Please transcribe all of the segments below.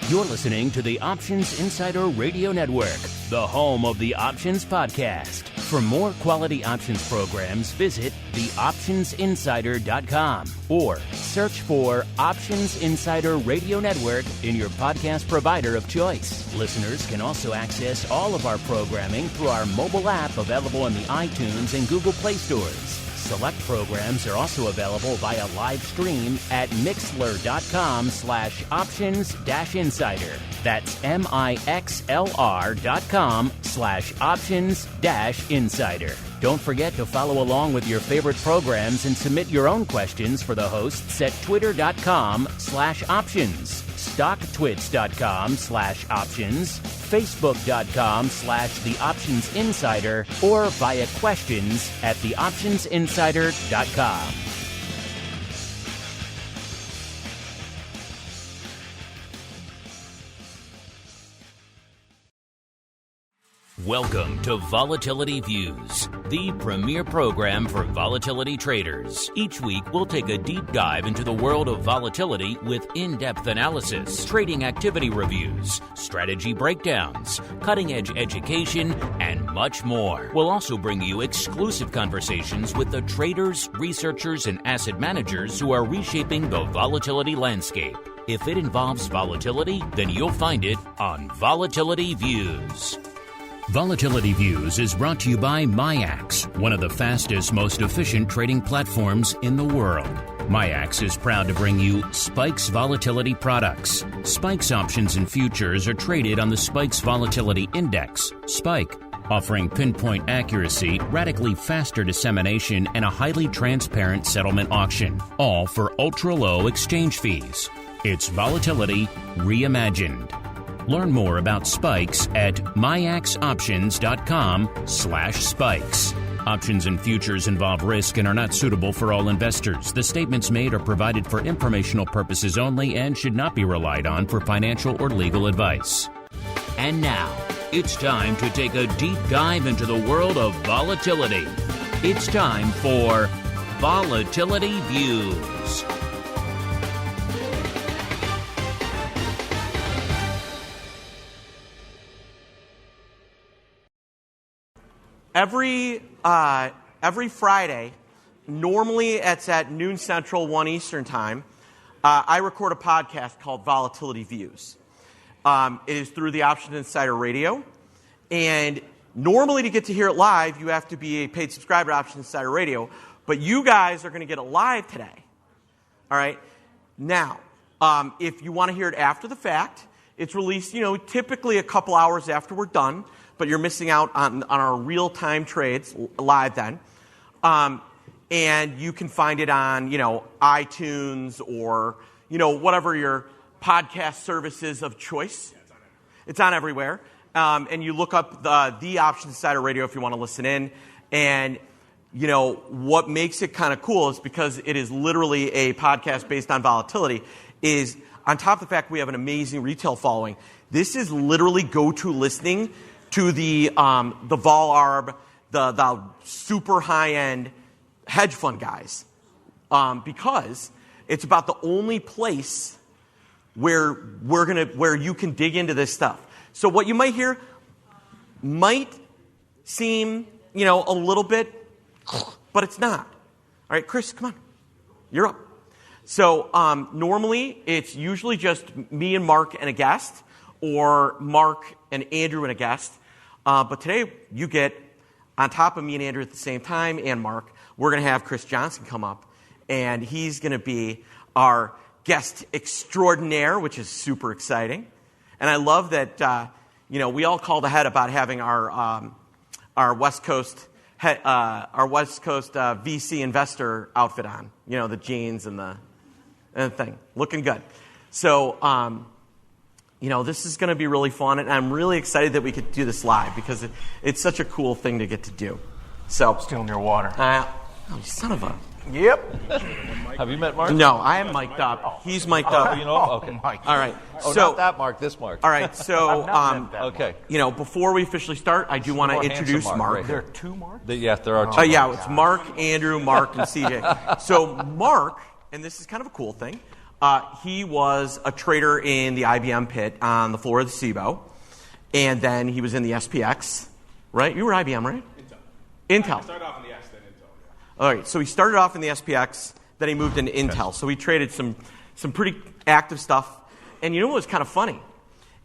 You're listening to the Options Insider Radio Network, the home of the Options Podcast. For more quality options programs, visit theoptionsinsider.com or search for Options Insider Radio Network in your podcast provider of choice. Listeners can also access all of our programming through our mobile app available in the iTunes and Google Play stores. Select programs are also available via live stream at mixlr.com/options-insider. That's mixlr.com/options-insider. Don't forget to follow along with your favorite programs and submit your own questions for the hosts at twitter.com/options, stocktwits.com/options, facebook.com/theoptionsinsider, or via questions at theoptionsinsider.com. Welcome to Volatility Views, the premier program for volatility traders. Each week, we'll take a deep dive into the world of volatility with in-depth analysis, trading activity reviews, strategy breakdowns, cutting-edge education, and much more. We'll also bring you exclusive conversations with the traders, researchers, and asset managers who are reshaping the volatility landscape. If it involves volatility, then you'll find it on Volatility Views. Volatility Views is brought to you by MIAX, one of the fastest, most efficient trading platforms in the world. MIAX is proud to bring you SPIX volatility products. SPIX options and futures are traded on the SPIX Volatility Index, SPIK, offering pinpoint accuracy, radically faster dissemination, and a highly transparent settlement auction, all for ultra-low exchange fees. It's volatility reimagined. Learn more about SPIX at miaxoptions.com/spikes. Options and futures involve risk and are not suitable for all investors. The statements made are provided for informational purposes only and should not be relied on for financial or legal advice. And now, it's time to take a deep dive into the world of volatility. It's time for Volatility Views. Every Friday, normally it's at noon Central, 1 Eastern time, I record a podcast called Volatility Views. It is through the Options Insider Radio, and normally to get to hear it live, you have to be a paid subscriber to Options Insider Radio, but you guys are going to get it live today. All right? Now, if you want to hear it after the fact, it's released, typically a couple hours after we're done, but you're missing out on our real-time trades live then. And you can find it on, iTunes or, whatever your podcast services of choice. It's on everywhere. And you look up the Options Insider Radio if you want to listen in. And, what makes it kind of cool is because it is literally a podcast based on volatility is on top of the fact we have an amazing retail following. This is literally go-to listening to the vol arb, the super high-end hedge fund guys, because it's about the only place where you can dig into this stuff. So what you might hear might seem, a little bit, but it's not. All right, Chris, come on, you're up. So normally it's usually just me and Mark and a guest, or Mark and Andrew and a guest. But today you get, on top of me and Andrew at the same time, and Mark, we're going to have Chris Johnson come up, and he's going to be our guest extraordinaire, which is super exciting. And I love that, we all called ahead about having our West Coast VC investor outfit on, the jeans and the thing, looking good. So, this is going to be really fun, and I'm really excited that we could do this live because it's such a cool thing to get to do. So, stealing your water. Oh, you son of a. Yep. Have you met Mark? No, I am mic'd up. He's mic'd up. Okay. All right. Oh, so, not that Mark. This Mark. All right. So, okay. Before we officially start, I do want to introduce Mark. Right. There are two Marks? Yes, there are two. Yeah, it's Mark, Andrew, Mark, and CJ. So, Mark, and this is kind of a cool thing. He was a trader in the IBM pit on the floor of the SIBO, and then he was in the SPX, right? You were IBM, right? Intel. I started off in the S, then Intel. Yeah. All right, so he started off in the SPX, then he moved into Intel. So he traded some pretty active stuff. And you know what was kind of funny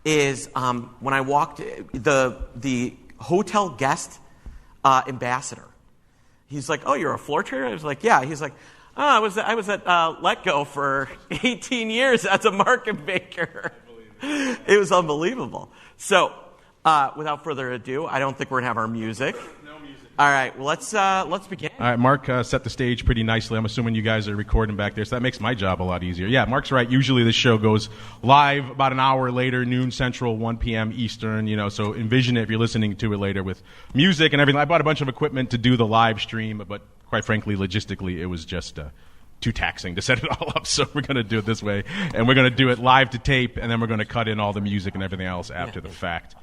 is when I walked, the hotel guest ambassador, he's like, "Oh, you're a floor trader?" I was like, "Yeah." He's like, "Oh, I was at LetGo for 18 years as a market maker." It was unbelievable. So, without further ado, I don't think we're gonna have our music. No music. All right, well, let's begin. All right, Mark set the stage pretty nicely. I'm assuming you guys are recording back there, so that makes my job a lot easier. Yeah, Mark's right. Usually this show goes live about an hour later, noon Central, 1 p.m. Eastern, so envision it if you're listening to it later with music and everything. I bought a bunch of equipment to do the live stream, but quite frankly, logistically, it was just too taxing to set it all up, so we're going to do it this way, and we're going to do it live to tape, and then we're going to cut in all the music and everything else after the fact.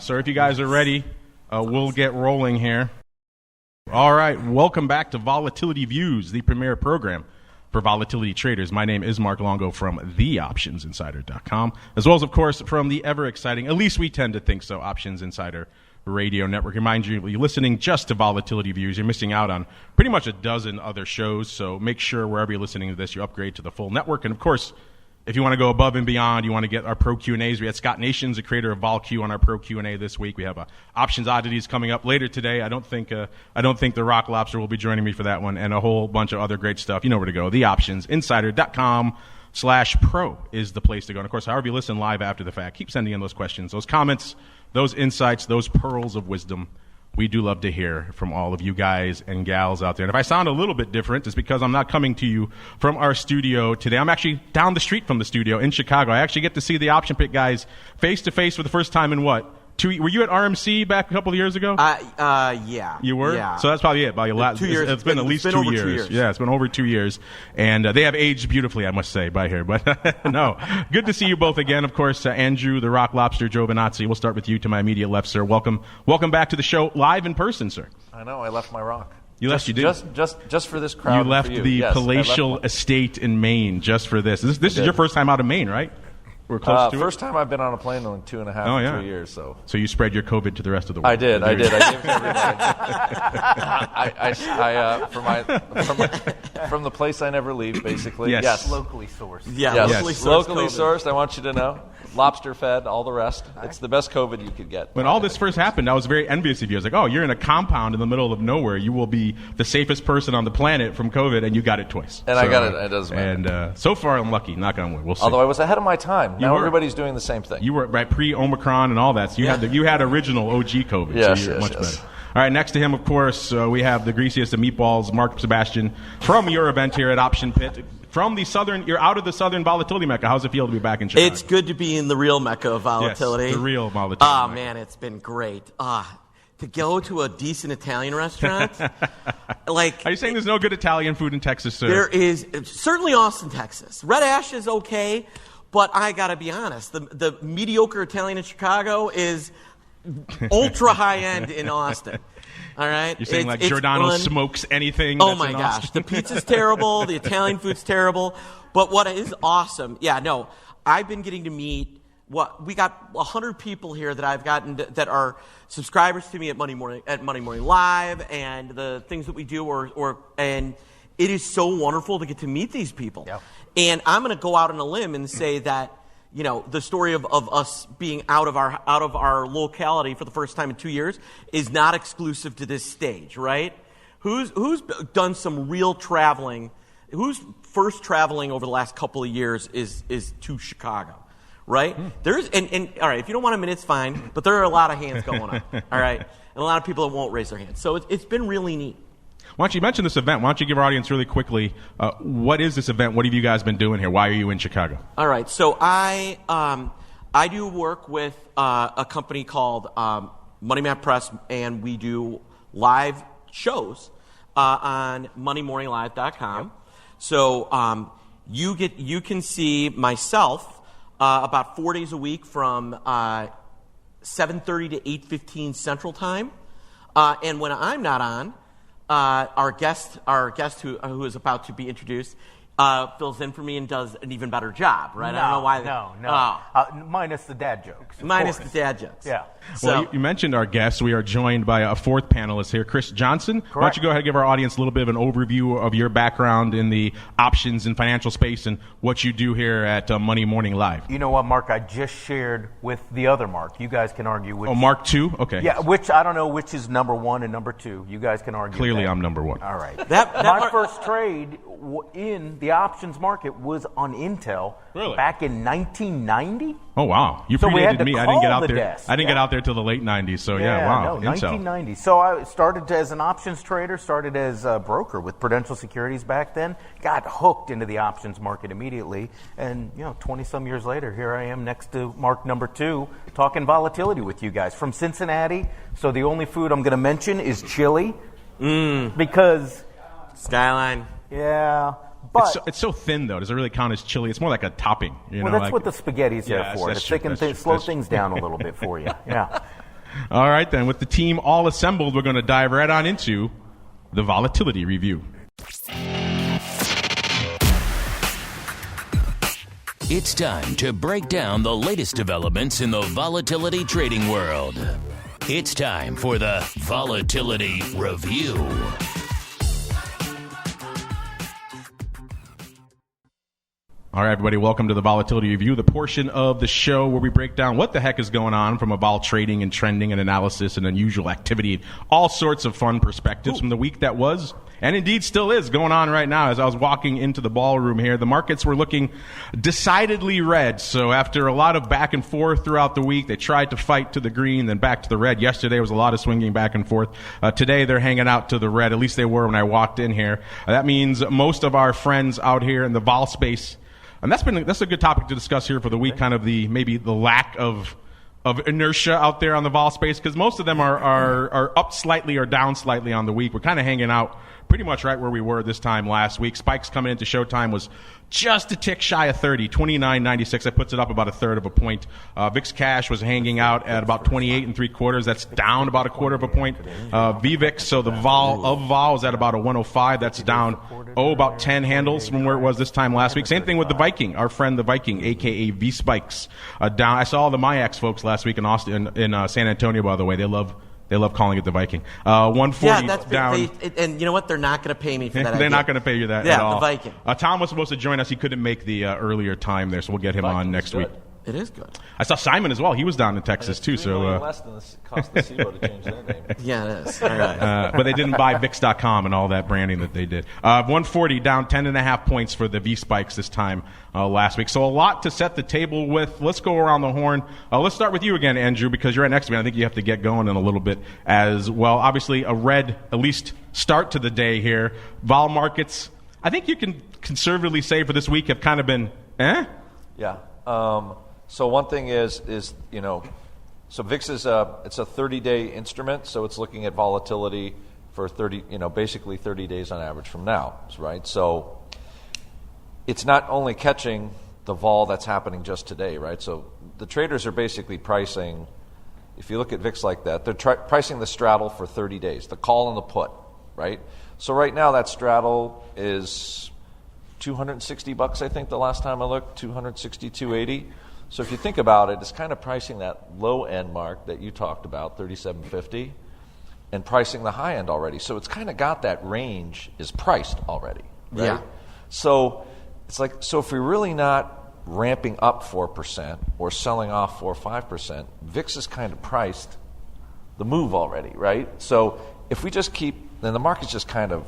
So if you guys are ready, we'll get rolling here. All right, welcome back to Volatility Views, the premier program for volatility traders. My name is Mark Longo from theoptionsinsider.com, as well as, of course, from the ever-exciting, at least we tend to think so, Options Insider Radio Network. Remind you, if you're listening just to Volatility Views, you're missing out on pretty much a dozen other shows, so make sure wherever you're listening to this, you upgrade to the full network. And, of course, if you want to go above and beyond, you want to get our Pro Q&As. We had Scott Nations, the creator of VolQ, on our Pro Q&A this week. We have Options Oddities coming up later today. I don't think the Rock Lobster will be joining me for that one, and a whole bunch of other great stuff. You know where to go. TheOptionsInsider.com/pro is the place to go. And, of course, however you listen live after the fact, keep sending in those questions, those comments, those insights, those pearls of wisdom. We do love to hear from all of you guys and gals out there. And if I sound a little bit different, it's because I'm not coming to you from our studio today. I'm actually down the street from the studio in Chicago. I actually get to see the Option Pit guys face-to-face for the first time in what? Were you at RMC back a couple of years ago? Yeah. You were? Yeah. So that's probably it. About 2 years. It's been at least 2 years. Yeah, it's been over 2 years. And they have aged beautifully, I must say, by here. But no, good to see you both again. Of course, Andrew, the Rock Lobster, GIOVINAZZI. We'll start with you to my immediate left, sir. Welcome back to the show live in person, sir. I know. I left my rock. You did. Just for this crowd. You left for you. the Yes, palatial estate in Maine just for this. This is your first time out of Maine, right? We're close to first it? time I've been on a plane in 2.5 3 years. So you spread your COVID to the rest of the world. I did. I gave it to everybody. From the place I never leave, basically. Yes. Locally sourced. Yeah, yes. Locally sourced. I want you to know. Lobster fed, all the rest. It's the best COVID you could get. When all this first happened, I was very envious of you. I was like, oh, you're in a compound in the middle of nowhere. You will be the safest person on the planet from COVID, and you got it twice. And I got it. It doesn't matter. And so far, I'm lucky. Knock on wood. We'll see. Although I was ahead of my time. Now were. everybody's doing the same thing. You were right pre-Omicron and all that. So you had original OG COVID. Yes, so you're much yes. better. All right, next to him, of course, we have the greasiest of meatballs, Mark Sebastian, from your event here at Option Pit. You're out of the southern volatility mecca. How's it feel to be back in Chicago? It's good to be in the real mecca of volatility. Yes, the real volatility Oh, mecca. man, it's been great. To go to a decent Italian restaurant, like... Are you saying there's no good Italian food in Texas, sir? There is, certainly Austin, Texas. Red Ash is okay, but I got to be honest. The mediocre Italian in Chicago is ultra high-end in Austin. All right? You're saying it's Giordano smokes anything Oh, that's my in gosh. Austin? The pizza's terrible. The Italian food's terrible. But what is awesome, I've been getting to meet, we got 100 people here that I've gotten that are subscribers to me at Monday Morning Live and the things that we do, and it is so wonderful to get to meet these people. Yep. And I'm going to go out on a limb and say that, the story of us being out of our locality for the first time in 2 years is not exclusive to this stage, right? Who's done some real traveling? Who's first traveling over the last couple of years is to Chicago, right? There's and all right, if you don't want to admit it's fine, but there are a lot of hands going up, all right, and a lot of people that won't raise their hands. So it's been really neat. Why don't you mention this event? Why don't you give our audience really quickly, what is this event? What have you guys been doing here? Why are you in Chicago? All right, so I do work with a company called Money Map Press, and we do live shows on MondayMorningLive.com. Yep. So you can see myself about 4 days a week from 7:30 to 8:15 Central Time, and when I'm not on. Our guest who is about to be introduced fills in for me and does an even better job, right? I don't know why. No. Minus the dad jokes. Minus the dad jokes. Yeah. So, well, you mentioned our guests. We are joined by a fourth panelist here, Chris Johnson. Correct. Why don't you go ahead and give our audience a little bit of an overview of your background in the options and financial space and what you do here at Money Morning Live. You know what, Mark? I just shared with the other Mark. You guys can argue which. Oh, Mark 2? Okay. Yeah, which I don't know which is number 1 and number 2. You guys can argue. Clearly, that. I'm number 1. All right. My first trade in the options market was on Intel back in 1990. Oh, wow. You So we had predated to me. I didn't get call out the there. desk. I didn't get out there till the late 90s. So, wow. No, 1990. So I started as an options trader, started as a broker with Prudential Securities back then, got hooked into the options market immediately. And, 20-some years later, here I am next to Mark number 2, talking volatility with you guys from Cincinnati. So the only food I'm going to mention is chili. Because... Skyline. Yeah. But it's so thin, though. Does it really count as chili? It's more like a topping. That's what the spaghetti's there for. To slow things down a little bit for you. Yeah. All right, then. With the team all assembled, we're going to dive right on into the Volatility Review. It's time to break down the latest developments in the volatility trading world. It's time for the Volatility Review. All right, everybody, welcome to the Volatility Review, the portion of the show where we break down what the heck is going on from a vol trading and trending and analysis and unusual activity, all sorts of fun perspectives from the week that was, and indeed still is, going on right now. As I was walking into the ballroom here, the markets were looking decidedly red. So after a lot of back and forth throughout the week, they tried to fight to the green, then back to the red. Yesterday was a lot of swinging back and forth. Today they're hanging out to the red. At least they were when I walked in here. That means most of our friends out here in the vol space. And that's a good topic to discuss here for the week, kind of maybe the lack of inertia out there on the vol space, because most of them are up slightly or down slightly on the week. We're kind of hanging out pretty much right where we were this time last week. Spikes coming into showtime was just a tick shy of 30, 29.96. That puts it up about a third of a point. VIX cash was hanging out at about 28 3/4. That's down about a quarter of a point. VVIX, so the vol is at about a 105. That's down about 10 handles from where it was this time last week. Same thing with the Viking, our friend the Viking, aka VSpikes, down. I saw all the MIAX folks last week in Austin, in San Antonio. By the way, they love calling it the Viking. 140 down. And you know what? They're not going to pay me for that. They're not going to pay you that at all. The Viking. Tom was supposed to join us. He couldn't make the earlier time there, so we'll get him on next week. It is good. I saw Simon as well. He was down in Texas too. So less than the cost of the SEBO to change their name. Yeah, it is. All right. But they didn't buy VIX.com and all that branding that they did. 140 down 10.5 points for the V-Spikes this time last week. So a lot to set the table with. Let's go around the horn. Let's start with you again, Andrew, because you're at next to me. I think you have to get going in a little bit as well. Obviously, a red, at least start to the day here. Vol markets, I think you can conservatively say for this week have kind of been, Yeah. So one thing is so VIX is it's a 30-day instrument, so it's looking at volatility for basically 30 days on average from now, right? So it's not only catching the vol that's happening just today, right? So the traders are basically pricing, if you look at VIX like that, they're pricing the straddle for 30 days, the call and the put, right? So right now that straddle is $260, I think the last time I looked, $260, $280. So if you think about it, it's kind of pricing that low end mark that you talked about, $37.50, and pricing the high end already. So it's kind of got that range is priced already, right? Yeah. So it's like, so if we're really not ramping up 4% or selling off 4 or 5%, VIX is kind of priced the move already, right? So if we just keep, then the market's just kind of,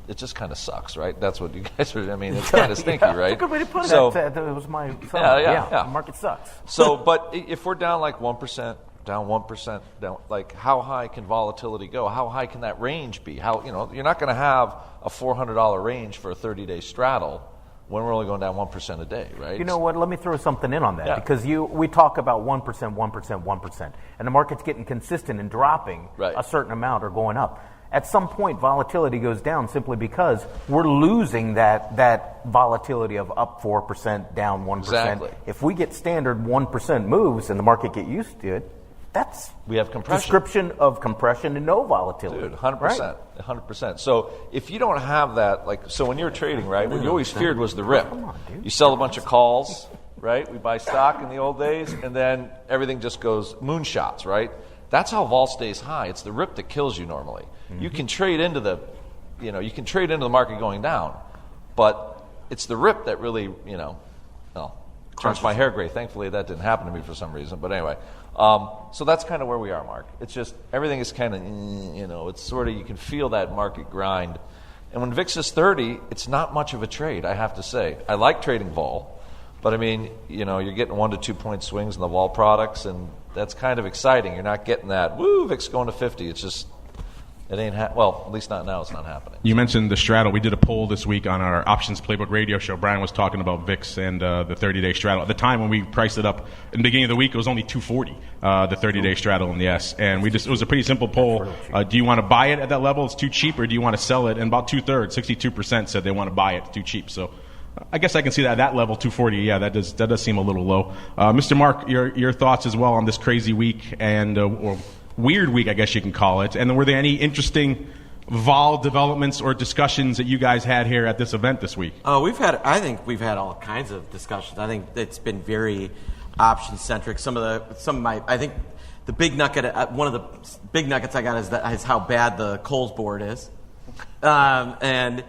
it just kind of sucks, right? That's what you guys are, it's kind of stinky, right? That's a good way to put it. That was my thought. Yeah. The market sucks. So, but if we're down like 1%, down 1%, down, like how high can volatility go? How high can that range be? You're not going to have a $400 range for a 30-day straddle when we're only going down 1% a day, right? You know what? Let me throw something in on that because we talk about 1%, 1%, 1%, and the market's getting consistent and dropping a certain amount or going up. At some point, volatility goes down simply because we're losing that volatility of up 4%, down 1%. Exactly. If we get standard 1% moves and the market get used to it, we have compression. Description of compression and no volatility. Dude, 100%. 100%. So if you don't have that, so when you're trading, right, what you always feared was the rip. Come on, dude. You sell a bunch of calls, right? We buy stock in the old days, and then everything just goes moonshots, right? That's how vol stays high. It's the rip that kills you normally. You can trade into the, market going down, but it's the rip that really, turns my hair gray. Thankfully, that didn't happen to me for some reason. But anyway, so that's kind of where we are, Mark. It's just everything is kind of, it's sort of, you can feel that market grind. And when VIX is 30, it's not much of a trade, I have to say. I like trading vol, but I mean, you're getting 1 to 2 point swings in the vol products, and that's kind of exciting. You're not getting that, VIX going to 50. It's just, it ain't at least not now. It's not happening. You mentioned the straddle. We did a poll this week on our Options Playbook radio show. Brian was talking about VIX and the 30-day straddle. At the time when we priced it up in the beginning of the week, it was only $240, the 30-day straddle in the S. And it was a pretty simple poll. Do you want to buy it at that level? It's too cheap, or do you want to sell it? And about 2/3, 62% said they want to buy it. It's too cheap. So I guess I can see that at that level, 240. Yeah, that does seem a little low. Mr. Mark, your thoughts as well on this crazy week and or weird week, I guess you can call it. And were there any interesting vol developments or discussions that you guys had here at this event this week? I think we've had all kinds of discussions. I think it's been very option centric. I think the big nugget, one of the big nuggets I got is how bad the Coles board is, and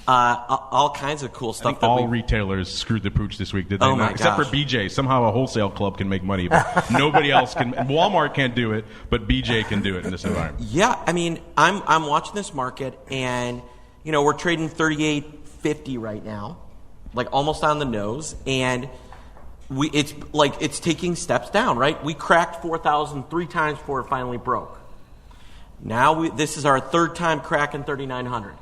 all kinds of cool stuff. All retailers screwed the pooch this week, did they? Oh my Except for BJ. Somehow a wholesale club can make money, but nobody else can. Walmart can't do it, but BJ can do it in this environment. Yeah, I mean, I'm watching this market, and we're trading 38.50 right now, like almost on the nose, and it's taking steps down, right? We cracked 4,000 3 times before it finally broke. Now this is our third time cracking 3,900.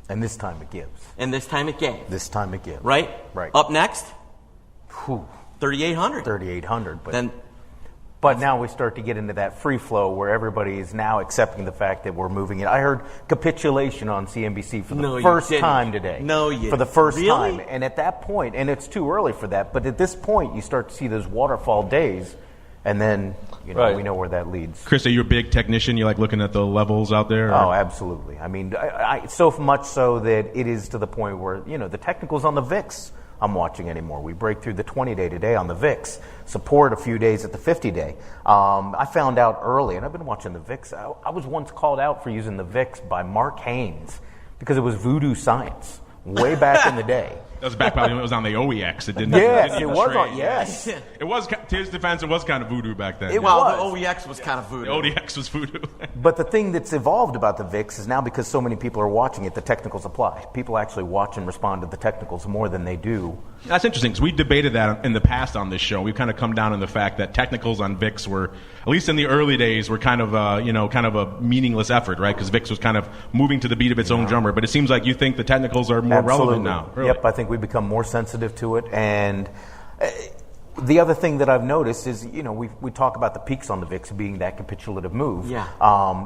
And this time it gives. And this time it gave. This time it gives. Right? Right. Up next, 3,800. 3,800. But now we start to get into that free flow where everybody is now accepting the fact that we're moving it. I heard capitulation on CNBC for the first time today. No, you didn't. For the first Really? time. And at that point, and it's too early for that, but at this point you start to see those waterfall days, and then Right. we know where that leads. Chris, are you a big technician? You like looking at the levels out there? Oh, absolutely. I mean, I so much so that it is to the point where, the technicals on the VIX I'm watching anymore. We break through the 20-day today on the VIX, support a few days at the 50-day. I found out early, and I've been watching the VIX. I was once called out for using the VIX by Mark Haynes because it was voodoo science way back in the day. That was back when it was on the OEX. It didn't. Yes, it it was trade. on. Yes, it was. To his defense, it was kind of voodoo back then. It Well, was. the OEX was kind of voodoo. The ODX was voodoo. But the thing that's evolved about the VIX is now because so many people are watching it, the technicals apply. People actually watch and respond to the technicals more than they do. That's interesting because we debated that in the past on this show. We've kind of come down on the fact that technicals on VIX were, at least in the early days, were kind of a meaningless effort, right? Because VIX was kind of moving to the beat of its own drummer. But it seems like you think the technicals are more relevant now. Really. Yep, I think we've become more sensitive to it. And the other thing that I've noticed is, we talk about the peaks on the VIX being that capitulative move. Yeah.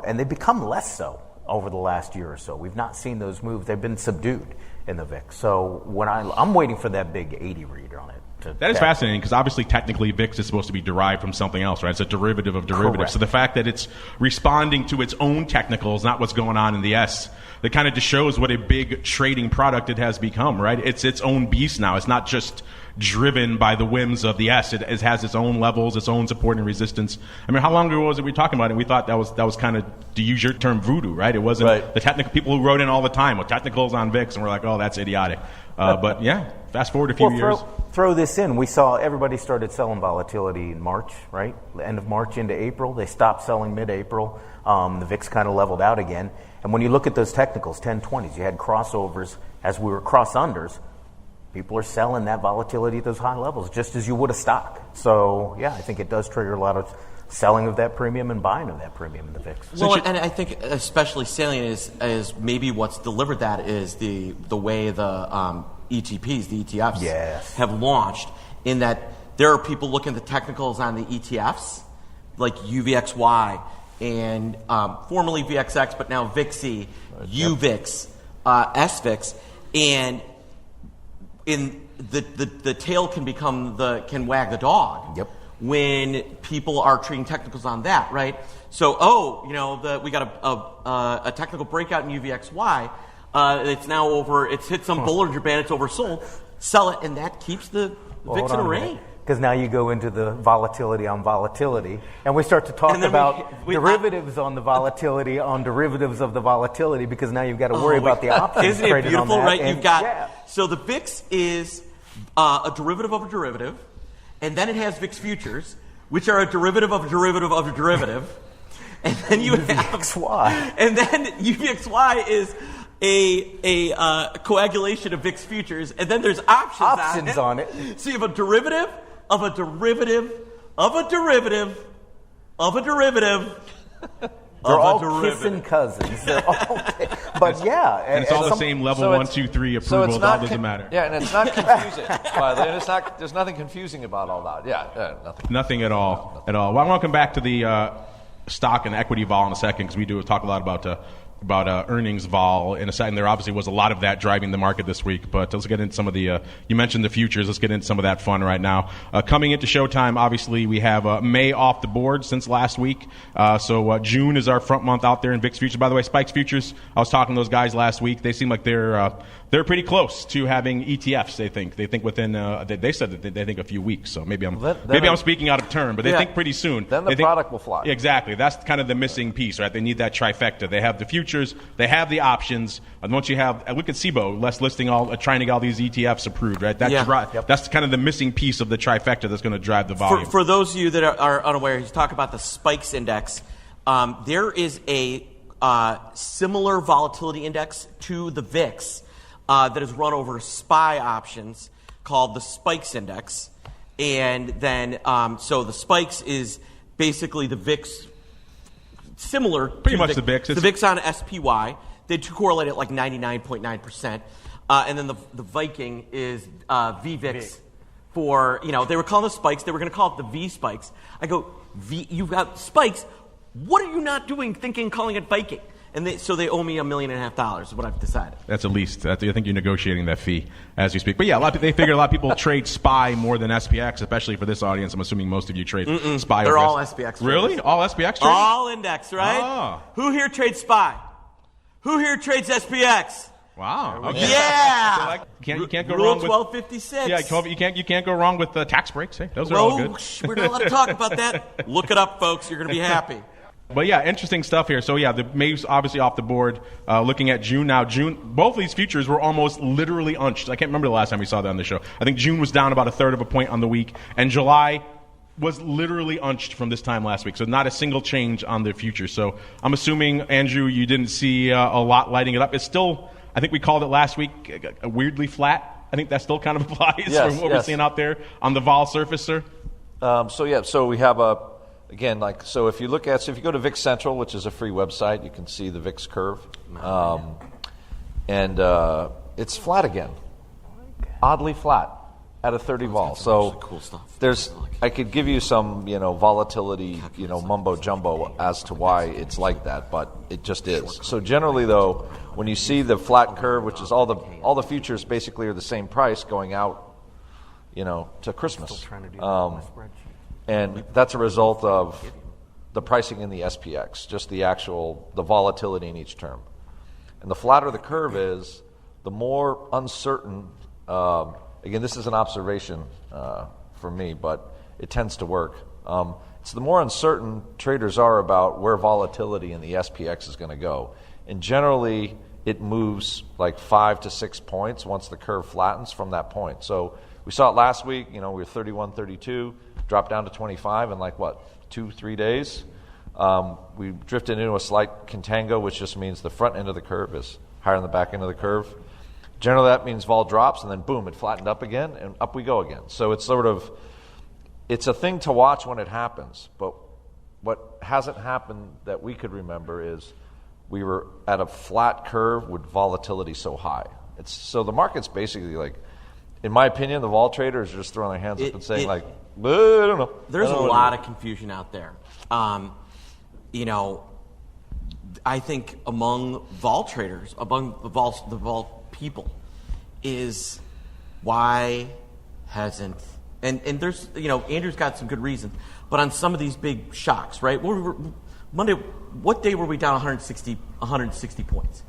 And they've become less so over the last year or so. We've not seen those moves. They've been subdued in the VIX. So when I'm waiting for that big 80 read on it. That is fascinating because obviously technically VIX is supposed to be derived from something else, right? It's a derivative of derivatives. Correct. So the fact that it's responding to its own technicals, not what's going on in the S, that kind of just shows what a big trading product it has become, right? It's its own beast now. It's not just driven by the whims of the S. It has its own levels, its own support and resistance. I mean, how long ago was it we were talking about it? We thought that was kind of, to use your term, voodoo, right? It wasn't the technical people who wrote in all the time with technicals on VIX, and we're like, oh, that's idiotic. But yeah, fast forward a few years. Throw this in. We saw everybody started selling volatility in March, right? The end of March into April. They stopped selling mid-April. The VIX kind of leveled out again. And when you look at those technicals, 10-20s, you had crossovers as we were cross-unders. People are selling that volatility at those high levels just as you would a stock. So, yeah, I think it does trigger a lot of selling of that premium and buying of that premium in the VIX. Well, and I think especially salient is maybe what's delivered that is the way the ETPs, the ETFs, have launched, in that there are people looking at the technicals on the ETFs, like UVXY and formerly VXX, but now VIXY, UVIX, SVIX, and in the tail can wag the dog. Yep. when people are trading technicals on that, right? So, we got a technical breakout in UVXY. It's now over. It's hit some Bollinger Band. It's oversold. Sell it, and that keeps the VIX in a range. Because now you go into the volatility on volatility, and we start to talk about derivatives on the volatility on derivatives of the volatility, because now you've got to worry about the options. Isn't it traded beautiful, on that. right? And You've got so the VIX is a derivative of a derivative, and then it has VIX futures, which are a derivative of a derivative of a derivative, and then you UVXY. And then UVXY is a coagulation of VIX futures, and then there's options on it. So you have a derivative of a derivative of a derivative of a derivative. They're all kissing cousins. They're all, but yeah, and it's all the same level 1, 2, 3 approval. It all doesn't matter. Yeah, and it's not confusing. By the way, and there's nothing confusing about all that. Yeah, nothing. Nothing at all. At all. Well, I want to come back to the stock and equity vol in a second, because we do talk a lot about earnings vol in a second. There obviously was a lot of that driving the market this week, but let's get into some of the, you mentioned the futures, let's get into some of that fun right now. Coming into showtime, obviously we have May off the board since last week, so June is our front month out there in VIX futures. By the way, Spikes futures, I was talking to those guys last week, they seem like they're pretty close to having ETFs, they think within, they said that they think a few weeks, so maybe I'm speaking out of turn, but they think pretty soon. Then the product will fly. Exactly, that's kind of the missing piece, right? They need that trifecta. They have the futures, they have the options, and once you have, look at SIBO, trying to get all these ETFs approved, right? That's kind of the missing piece of the trifecta that's going to drive the volume. For those of you that are unaware, he's talking about the SPIKES index. There is a similar volatility index to the VIX that is run over SPY options called the SPIKES index. And then, so the SPIKES is basically the VIX, similar pretty much the VIX. The VIX on SPY. They do correlate at like 99.9%. And then the Viking is VVIX for, they were calling the spikes. They were going to call it the V spikes. I go, you've got spikes. What are you not doing calling it Viking? And so they owe me $1.5 million is what I've decided. That's at least. I think you're negotiating that fee as you speak. But yeah, they figure a lot of people trade SPY more than SPX, especially for this audience. I'm assuming most of you trade SPY. They're all SPX traders. Really? All SPX traders? All index, right? Oh. Who here trades SPY? Who here trades SPX? Wow. Okay. Yeah. You can't go Rule wrong with 1256. Yeah, you can't go wrong with tax breaks. Hey, those are all good. We're not allowed to talk about that. Look it up, folks. You're going to be happy. But yeah, interesting stuff here. So yeah, the May's obviously off the board. Looking at June now, both of these futures were almost literally unched. I can't remember the last time we saw that on the show. I think June was down about 1/3 of a point on the week, and July was literally unched from this time last week. So not a single change on the futures. So I'm assuming, Andrew, you didn't see a lot lighting it up. It's still, I think we called it last week, weirdly flat. I think that still kind of applies for what we're seeing out there on the vol surface, sir. So we have again, if you go to VIX Central, which is a free website, you can see the VIX curve. And it's flat again. Oddly flat at a 30 vol. So cool stuff. I could give you some, volatility, mumbo jumbo as to why it's like that, but it just is. So generally though, when you see the flat curve, which is all the futures basically are the same price going out, to Christmas. And that's a result of the pricing in the SPX, just the volatility in each term. And the flatter the curve is, the more uncertain, again, this is an observation for me, but it tends to work. It's the more uncertain traders are about where volatility in the SPX is going to go. And generally, it moves like 5 to 6 points once the curve flattens from that point. So we saw it last week, we were 31, 32. Dropped down to 25 in 2-3 days. We drifted into a slight contango, which just means the front end of the curve is higher than the back end of the curve. Generally, that means vol drops, and then boom, it flattened up again, and up we go again. So it's a thing to watch when it happens. But what hasn't happened that we could remember is we were at a flat curve with volatility so high. So the market's basically in my opinion, the vol traders are just throwing their hands up and saying I don't know. There's a lot of confusion out there. I think among vol traders, among the vol people, is why hasn't And there's, Andrew's got some good reasons. But on some of these big shocks, right? What day were we down 160 points?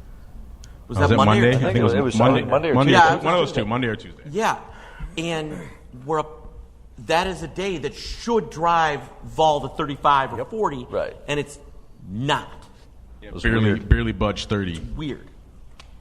Was that Monday? I think it was Monday or Tuesday. Yeah, one of those two, Monday or Tuesday. Yeah. And we're up. That is a day that should drive vol to 35 or 40. Right. And it's not. Yeah, barely budged 30. Weird.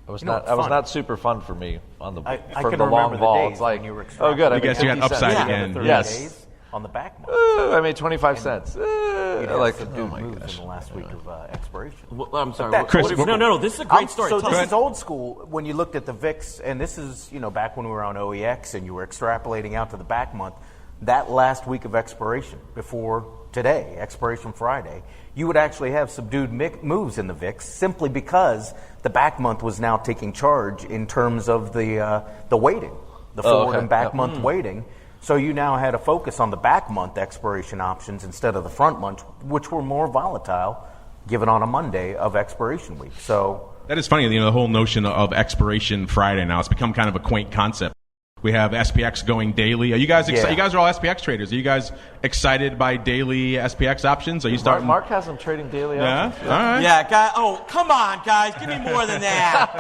It was not super fun for me on the for the long vol. It's like, you were oh good, I guess you got upside again. Days on the back month. I made 25 cents. Like the moves in the last week of expiration. Well, I'm sorry, Chris. No. This is a great story. So this is old school. When you looked at the VIX, and this is back when we were on OEX, and you were extrapolating out to the back month. That last week of expiration before today, expiration Friday, you would actually have subdued moves in the VIX simply because the back month was now taking charge in terms of the weighting, the forward and back month weighting. So you now had a focus on the back month expiration options instead of the front month, which were more volatile, given on a Monday of expiration week. So that is funny. The whole notion of expiration Friday now, it's become kind of a quaint concept. We have SPX going daily. Are you guys excited? You guys are all SPX traders. Are you guys excited by daily SPX options? Are you starting? Mark has them trading daily options. Yeah? All right. Yeah, guys. Oh, come on, guys. Give me more than that.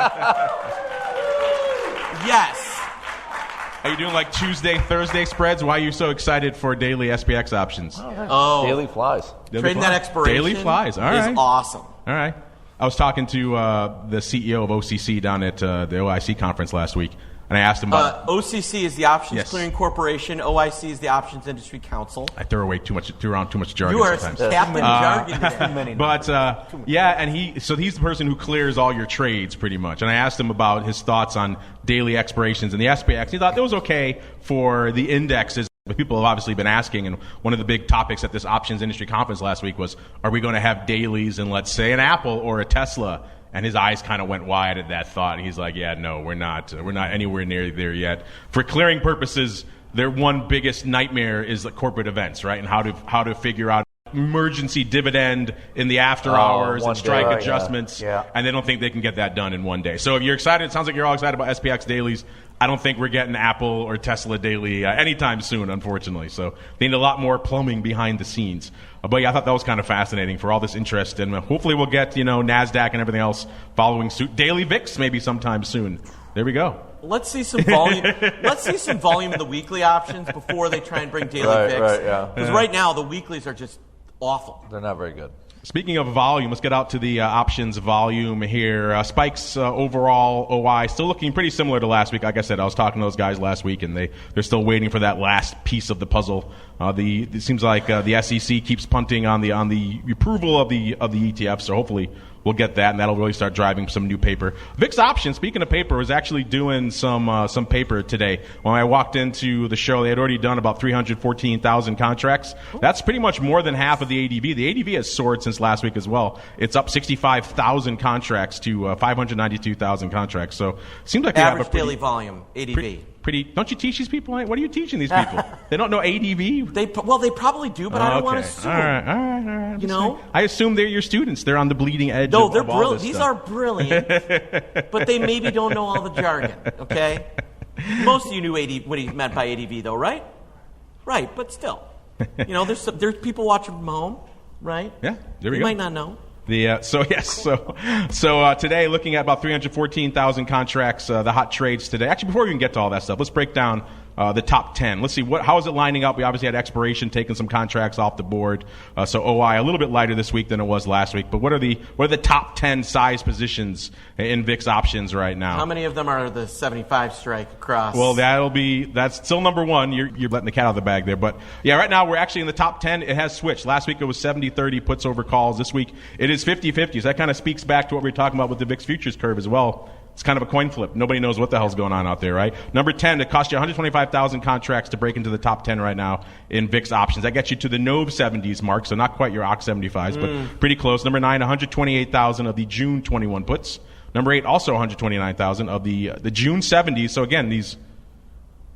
Yes. Are you doing like Tuesday, Thursday spreads? Why are you so excited for daily SPX options? Daily flies. Trading that expiration daily flies. All right. Is awesome. All right. I was talking to the CEO of OCC down at the OIC conference last week. And I asked him about OCC is the Options Clearing Corporation. OIC is the Options Industry Council. I throw around too much jargon. You are sometimes. Captain Jargon today. But and he's the person who clears all your trades pretty much. And I asked him about his thoughts on daily expirations and the SPX. He thought it was okay for the indexes. But people have obviously been asking, and one of the big topics at this Options Industry Conference last week was, are we going to have dailies in, let's say, an Apple or a Tesla? And his eyes kind of went wide at that thought. He's like, yeah, no, we're not anywhere near there yet. For clearing purposes, their one biggest nightmare is the corporate events, right? And how to figure out emergency dividend in the after hours and strike adjustments. Yeah. And they don't think they can get that done in one day. So if you're excited, it sounds like you're all excited about SPX dailies. I don't think we're getting Apple or Tesla daily anytime soon, unfortunately. So they need a lot more plumbing behind the scenes. But yeah, I thought that was kind of fascinating for all this interest. And hopefully we'll get, NASDAQ and everything else following suit. Daily VIX maybe sometime soon. There we go. Let's see some volume. Let's see some volume in the weekly options before they try and bring daily VIX. Right, yeah. Because right now the weeklies are just awful. They're not very good. Speaking of volume, let's get out to the options volume here. Spikes overall OI still looking pretty similar to last week. Like I said, I was talking to those guys last week, and they're still waiting for that last piece of the puzzle. It seems like the SEC keeps punting on the approval of the ETF. So hopefully we'll get that, and that'll really start driving some new paper. VIX options, speaking of paper, was actually doing some paper today. When I walked into the show, they had already done about 314,000 contracts. That's pretty much more than half of the ADV. The ADV has soared since last week as well. It's up 65,000 contracts to 592,000 contracts. So it seems like they average have a pretty, daily volume, ADV. Pretty. Don't you teach these people? What are you teaching these people? They don't know ADV? They probably do, but I don't want to assume. All right. You know? I assume they're your students. They're on the bleeding edge. No, of they're all brilliant. this These stuff. are brilliant, but they maybe don't know all the jargon. Okay. Most of you knew what he meant by ADV, though, right? Right, but still, there's people watching from home, right? Yeah, there we you go. Might not know. So today, looking at about 314,000 contracts, the hot trades today. Actually, before we even get to all that stuff, let's break down the top 10. Let's see how is it lining up. We obviously had expiration, taking some contracts off the board. So OI a little bit lighter this week than it was last week. But what are the top 10 size positions in VIX options right now? How many of them are the 75 strike across? Well, that's still number one. You're letting the cat out of the bag there. But yeah, right now we're actually in the top 10. It has switched. Last week it was 70-30 puts over calls. This week it is 50-50. So that kind of speaks back to what we were talking about with the VIX futures curve as well. It's kind of a coin flip. Nobody knows what the hell's going on out there, right? Number 10, it costs you 125,000 contracts to break into the top 10 right now in VIX options. That gets you to the NOV 70s mark, so not quite your OX 75s, but pretty close. Number 9, 128,000 of the June 21 puts. Number 8, also 129,000 of the June 70s. So again, these,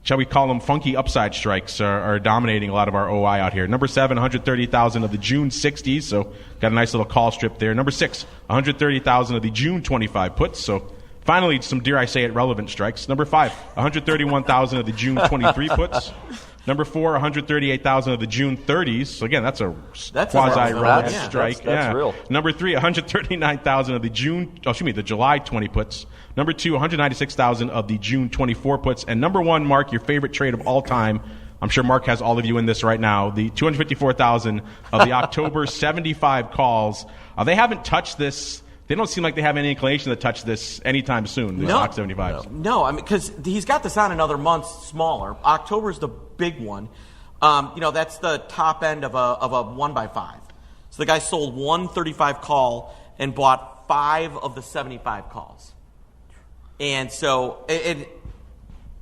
shall we call them funky upside strikes, are dominating a lot of our OI out here. Number 7, 130,000 of the June 60s, so got a nice little call strip there. Number 6, 130,000 of the June 25 puts, so finally, some, dare I say it, relevant strikes. Number 5, 131,000 of the June 23 puts. Number 4, 138,000 of the June 30s. So again, that's a That's quasi-relevant yeah. strike. That's real. Number 3, 139,000 of the the July 20 puts. Number 2, 196,000 of the June 24 puts. And number 1, Mark, your favorite trade of all time. I'm sure Mark has all of you in this right now. The 254,000 of the October 75 calls. They haven't touched this. They don't seem like they have any inclination to touch this anytime soon, these Oct 75s. No, I mean, because he's got this on another month smaller. October's the big one. That's the top end of a 1x5. So the guy sold 135 call and bought 5 of the 75 calls. And so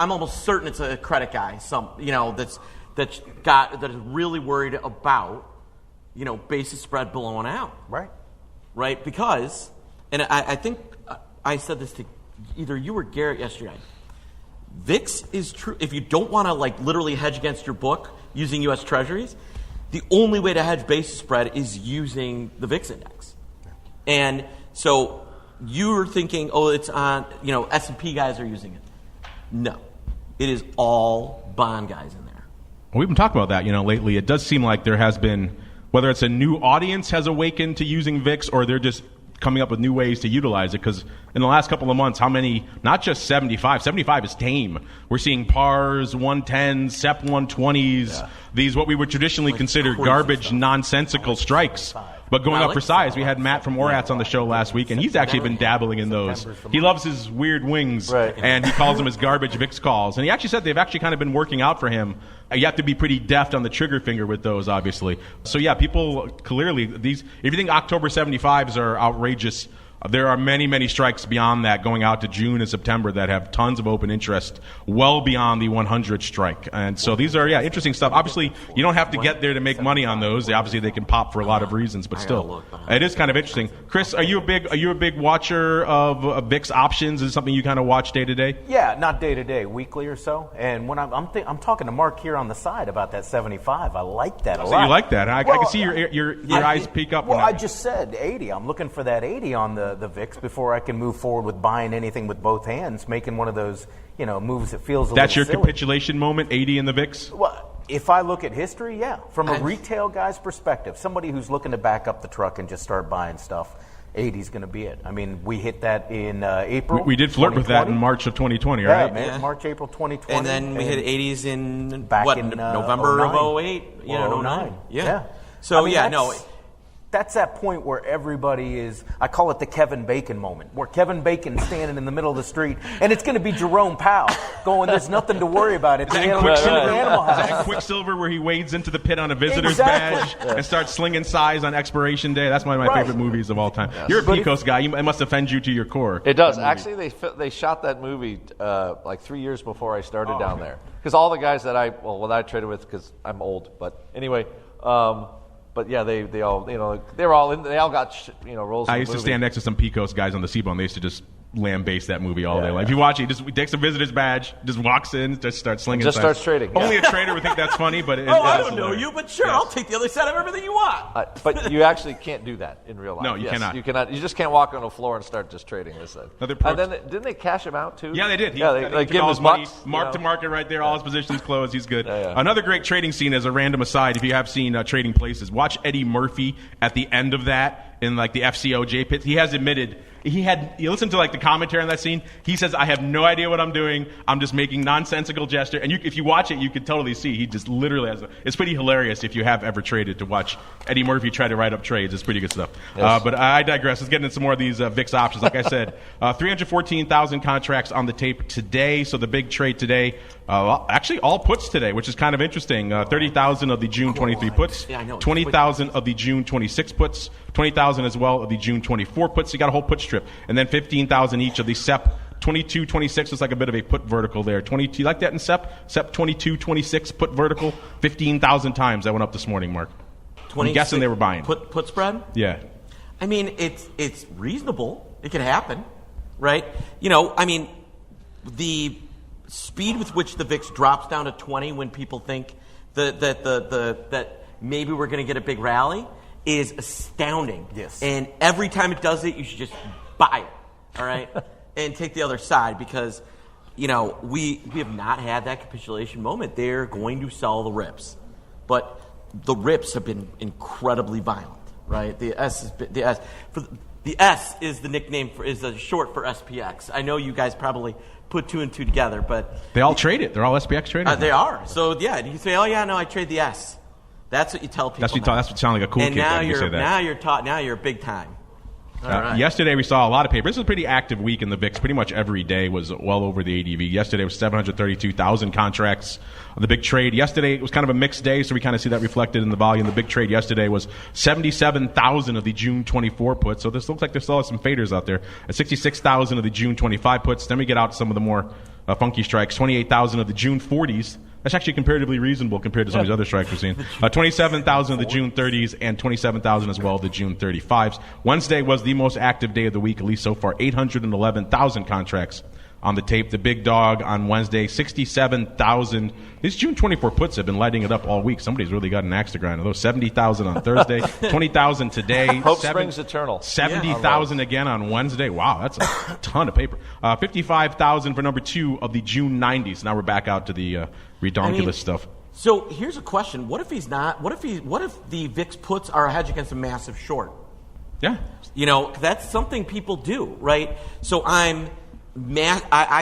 I'm almost certain it's a credit guy, that's really worried about, basis spread blowing out. Right? Because, and I think I said this to either you or Garrett yesterday, VIX is true. If you don't want to literally hedge against your book using U.S. Treasuries, the only way to hedge basis spread is using the VIX index. And so you're thinking, it's on, S&P guys are using it. No. It is all bond guys in there. Well, we've been talking about that, lately. It does seem like there has been, whether it's a new audience has awakened to using VIX or they're just coming up with new ways to utilize it. Because in the last couple of months, how many, not just 75 is tame. We're seeing pars, 110s, SEP 120s, these what we would traditionally consider garbage, nonsensical strikes. But going up for size, we had Matt from Orats on the show last week, and he's actually been dabbling in those. He loves his weird wings, and he calls them his garbage VIX calls. And he actually said they've actually kind of been working out for him. You have to be pretty deft on the trigger finger with those, obviously. So yeah, people clearly, if you think October 75s are outrageous, there are many, many strikes beyond that going out to June and September that have tons of open interest well beyond the 100 strike. And so these are, interesting stuff. Obviously, you don't have to get there to make money on those. Obviously, they can pop for a lot of reasons, but still, it is kind of interesting. Chris, are you a big watcher of VIX options? Is it something you kind of watch day to day? Yeah, not day to day, weekly or so. And when I'm talking to Mark here on the side about that 75, I like that a lot. So you like that? I can see your eyes peek up. Well, I just said 80. I'm looking for that 80 on the VIX before I can move forward with buying anything with both hands, making one of those moves that feels a little silly. That's your capitulation moment, 80 in the VIX? Well, if I look at history, yeah. From a retail guy's perspective, somebody who's looking to back up the truck and just start buying stuff, 80 is going to be it. I mean, we hit that in April. We did flirt with that in March of 2020, right? Yeah, March, April 2020. And then we hit 80s in November 09. of 08? 09. Yeah. So, that's that point where everybody is, I call it the Kevin Bacon moment, where Kevin Bacon's standing in the middle of the street, and it's going to be Jerome Powell going, there's nothing to worry about. It's Animal House. Is that Quicksilver where he wades into the pit on a visitor's badge and starts slinging size on expiration day? That's one of my favorite movies of all time. Yes. You're a Pecos guy. It must offend you to your core. It does. Actually, they shot that movie 3 years before I started down there. Because all the guys that I traded with, because I'm old, but anyway... But yeah, they all they all got roles. I used to stand next to some Pecos guys on the Seaboard. They used to just lambaste that movie all day. Like if you watch it, he takes a visitor's badge, just walks in, just starts slinging. Just starts trading. Only a trader would think that's funny, but I don't know you, but sure, I'll take the other side of everything you want. But you actually can't do that in real life. No, you cannot. You cannot. You just can't walk on the floor and start just trading this thing. And then didn't they cash him out too? Yeah, they did. They give him his money, mark to market right there. All his positions closed. He's good. Yeah. Another great trading scene as a random aside. If you have seen Trading Places, watch Eddie Murphy at the end of that in the FCOJ pit. He has admitted. You listen to the commentary on that scene. He says, "I have no idea what I'm doing. I'm just making nonsensical gesture." And if you watch it, you can totally see he just literally has. It's pretty hilarious if you have ever traded to watch Eddie Murphy try to write up trades. It's pretty good stuff. Yes. But I digress. Let's get into some more of these VIX options. Like I said, 314,000 contracts on the tape today. So the big trade today, actually all puts today, which is kind of interesting. 30,000 of the June 23 puts, 20,000 of the June 26 puts, 20,000 as well of the June 24 puts. You got a whole put strip. And then 15,000 each of the SEP 22, 26 is like a bit of a put vertical there. 22, you like that in SEP? SEP 22, 26 put vertical. 15,000 times that went up this morning, Mark. I'm guessing they were buying. Put spread? Yeah. I mean, it's reasonable. It can happen, right? The speed with which the VIX drops down to 20 when people think that maybe we're going to get a big rally is astounding. Yes. And every time it does it, you should just buy it, all right? And take the other side because we have not had that capitulation moment. They're going to sell the rips, but the rips have been incredibly violent, right? The S is the nickname is the short for SPX. I know you guys probably put 2 and 2 together, but they all trade it. They're all SPX traders. They are. So yeah, you say, oh yeah, no, I trade the S. That's what you tell people. That's what sounds like a cool kid. And now now you're big time. Right. Yesterday we saw a lot of paper. This was a pretty active week in the VIX. Pretty much every day was well over the ADV. Yesterday was 732,000 contracts on the big trade. Yesterday it was kind of a mixed day, so we kind of see that reflected in the volume. The big trade yesterday was 77,000 of the June 24 puts. So this looks like there's still some faders out there. 66,000 of the June 25 puts. Then we get out some of the more funky strikes. 28,000 of the June 40s. That's actually comparatively reasonable compared to some of these other strikes we're seeing. 27,000 of the June 30s and 27,000 as well of the June 35s. Wednesday was the most active day of the week, at least so far. 811,000 contracts on the tape. The big dog on Wednesday, 67,000. These June 24 puts have been lighting it up all week. Somebody's really got an axe to grind. Those 70,000 on Thursday, 20,000 today. Hope springs eternal. 70,000 again on Wednesday. Wow, that's a ton of paper. 55,000 for number 2 of the June 90s. Now we're back out to the redonkulous stuff. So here's a question: what if he's not? What if the VIX puts are a hedge against a massive short? Yeah, that's something people do, right? So I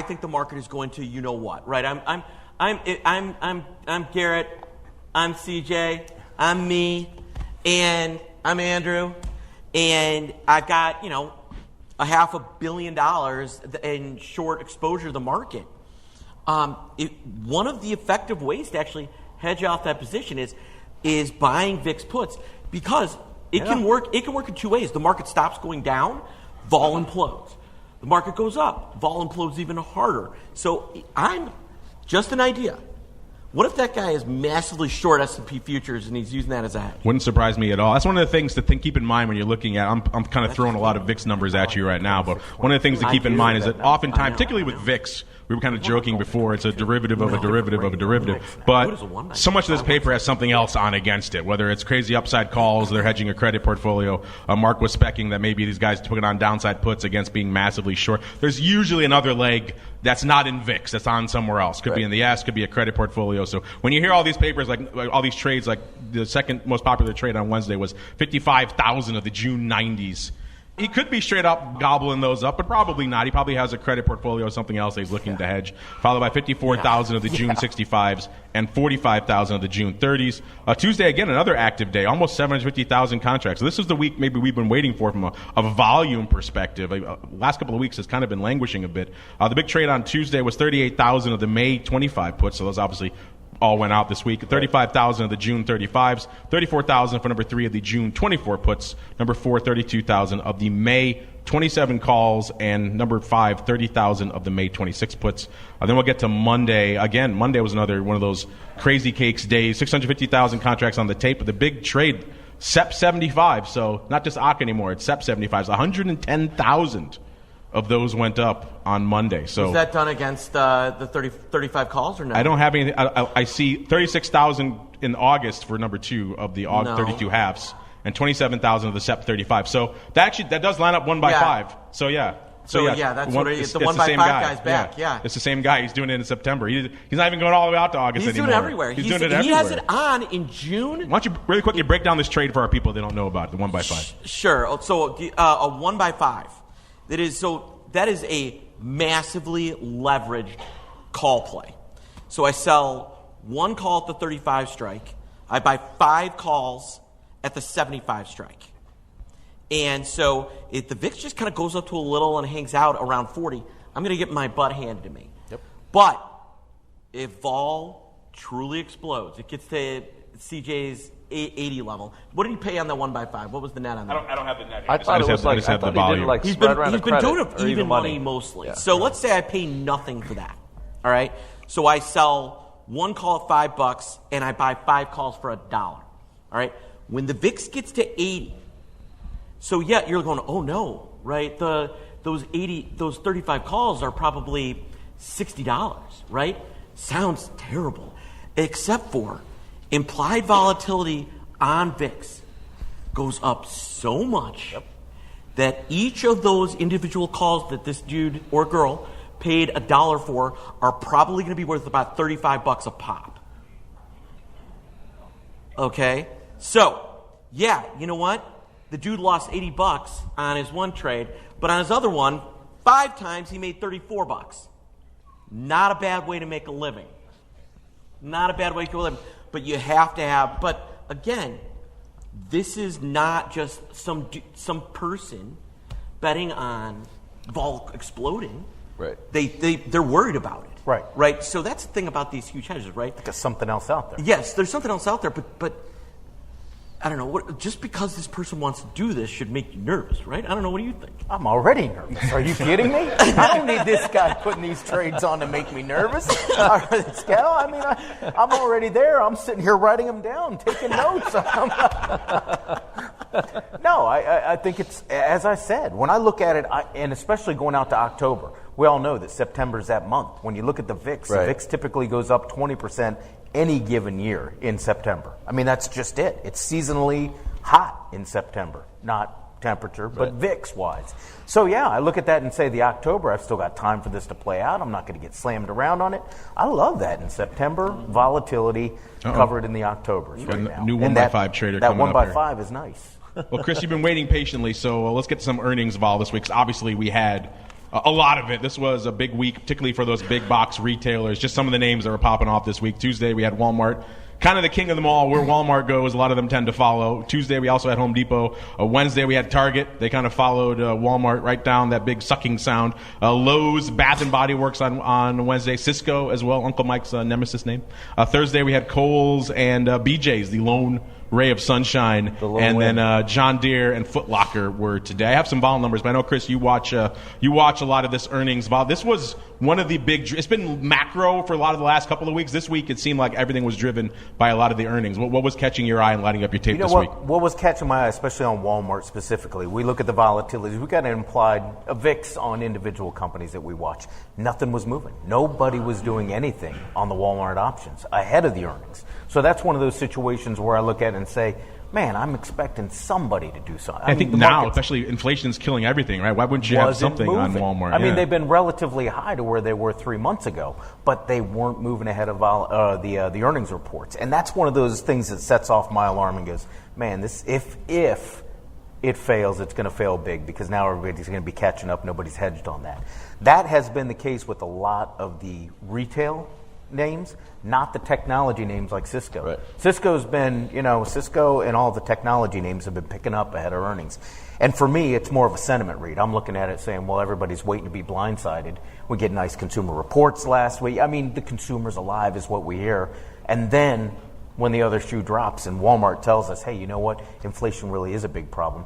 think the market is going to what, right? I'm Garrett, I'm CJ, I'm me, and I'm Andrew, and I've got $500 million in short exposure to the market. One of the effective ways to actually hedge off that position is buying VIX puts, because it can work. It can work in 2 ways. The market stops going down, vol implodes. The market goes up, vol implodes even harder. So I'm just an idea. What if that guy is massively short S&P futures and he's using that as a hedge? Wouldn't surprise me at all. That's one of the things to keep in mind when you're looking at. I'm kind of throwing a lot of VIX numbers at you right now, but one of the things to keep in mind is that oftentimes, particularly with VIX, we were kind of joking before, it's a derivative of a derivative of a derivative. But so much of this paper has something else on against it, whether it's crazy upside calls, they're hedging a credit portfolio. Mark was specking that maybe these guys took it on downside puts against being massively short. There's usually another leg that's not in VIX, that's on somewhere else. Could be in the S, could be a credit portfolio. So when you hear all these papers, like all these trades, like the second most popular trade on Wednesday was 55,000 of the June 90s. He could be straight up gobbling those up, but probably not. He probably has a credit portfolio or something else that he's looking to hedge, followed by 54,000 of the June 65s and 45,000 of the June 30s. Tuesday, again, another active day, almost 750,000 contracts. So this is the week maybe we've been waiting for from a volume perspective. Last couple of weeks has kind of been languishing a bit. The big trade on Tuesday was 38,000 of the May 25 puts, so those obviously all went out this week. 35,000 of the June 35s, 34,000 for number 3 of the June 24 puts, number 4, 32,000 of the May 27 calls, and number 5, 30,000 of the May 26 puts. Then we'll get to Monday. Again, Monday was another one of those crazy cakes days. 650,000 contracts on the tape, but the big trade, SEP 75. So not just ACK anymore, it's SEP 75s. 110,000 of those went up on Monday. So was that done against the 35 calls or no? I don't have anything. I see 36,000 in August for number 2 of the 32 halves, and 27,000 of the SEP 35. So that does line up 1 by 5. So yeah. So that's what it is. The 1 by 5 guy's back. Yeah. It's the same guy. He's doing it in September. He's not even going all the way out to August anymore. He's doing it everywhere. He's doing it everywhere. He has it on in June. Why don't you really quickly break down this trade for our people that don't know about it, the 1 by 5? Sure. So a 1 by 5. That is a massively leveraged call play. So I sell 1 call at the 35 strike. I buy 5 calls at the 75 strike. And so if the VIX just kind of goes up to a little and hangs out around 40, I'm going to get my butt handed to me. Yep. But if vol truly explodes, it gets to CJ's 80 level. What did he pay on the 1 by 5? What was the net on that? I don't have the net. I thought it was like, I thought he did like he's spread been, around he's a been doing credit it or even money mostly. Yeah. So let's say I pay nothing for that. All right. So I sell 1 call at $5 and I buy 5 calls for $1. All right. When the VIX gets to 80, so yeah, you're going, oh no, right? Those 35 calls are probably $60, right? Sounds terrible, except for implied volatility on VIX goes up so much that each of those individual calls that this dude or girl paid $1 for are probably going to be worth about $35 a pop. Okay? So, yeah, you know what? The dude lost $80 on his one trade, but on his other one, 5 times he made $34. Not a bad way to make a living. Not a bad way to make a living. But you have to have, but again, this is not just some person betting on vol exploding. Right. They're worried about it. Right. Right. So that's the thing about these huge hedges, right? There's something else out there. Yes, there's something else out there, but I don't know. Just because this person wants to do this should make you nervous, right? I don't know. What do you think? I'm already nervous. Are you kidding me? I don't need this guy putting these trades on to make me nervous. I mean, I'm already there. I'm sitting here writing them down, taking notes. No, I think it's, as I said, when I look at it, and especially going out to October, we all know that September's that month. When you look at the VIX, right. The VIX typically goes up 20% any given year in September. I mean, that's just it. It's seasonally hot in September, not temperature, but VIX-wise. So, yeah, I look at that and say the October, I've still got time for this to play out. I'm not going to get slammed around on it. I love that in September. Volatility covered in the Octobers right now. New 1x5 trader that coming up here. That 1x5 is nice. Well, Chris, you've been waiting patiently, so let's get to some earnings vol this week. 'Cause obviously, we had a lot of it. This was a big week, particularly for those big box retailers. Just some of the names that were popping off this week. Tuesday, we had Walmart, kind of the king of them all. Where Walmart goes, a lot of them tend to follow. Tuesday, we also had Home Depot. Wednesday, we had Target. They kind of followed Walmart right down that big sucking sound. Lowe's, Bath and Body Works on Wednesday. Cisco as well, Uncle Mike's nemesis name. Thursday, we had Kohl's and BJ's, the lone ray of sunshine, and then John Deere and Foot Locker were today. I have some vol numbers, but I know, Chris, you watch a lot of this earnings vol. This was one of the big. It's been macro for a lot of the last couple of weeks. This week, it seemed like everything was driven by a lot of the earnings. What was catching your eye and lighting up your tape this week? What was catching my eye, especially on Walmart specifically? We look at the volatilities. We got an implied VIX on individual companies that we watch. Nothing was moving. Nobody was doing anything on the Walmart options ahead of the earnings. So that's one of those situations where I look at it and say, man, I'm expecting somebody to do something. I think now, especially inflation's killing everything, right? Why wouldn't you have something on Walmart? I mean, they've been relatively high to where they were 3 months ago, but they weren't moving ahead of the earnings reports. And that's one of those things that sets off my alarm and goes, man, this if it fails, it's going to fail big because now everybody's going to be catching up. Nobody's hedged on that. That has been the case with a lot of the retail names, not the technology names like Cisco. Right. Cisco's been, Cisco and all the technology names have been picking up ahead of earnings. And for me, it's more of a sentiment read. I'm looking at it saying, well, everybody's waiting to be blindsided. We get nice consumer reports last week. I mean, the consumer's alive is what we hear. And then when the other shoe drops and Walmart tells us, hey, you know what? Inflation really is a big problem.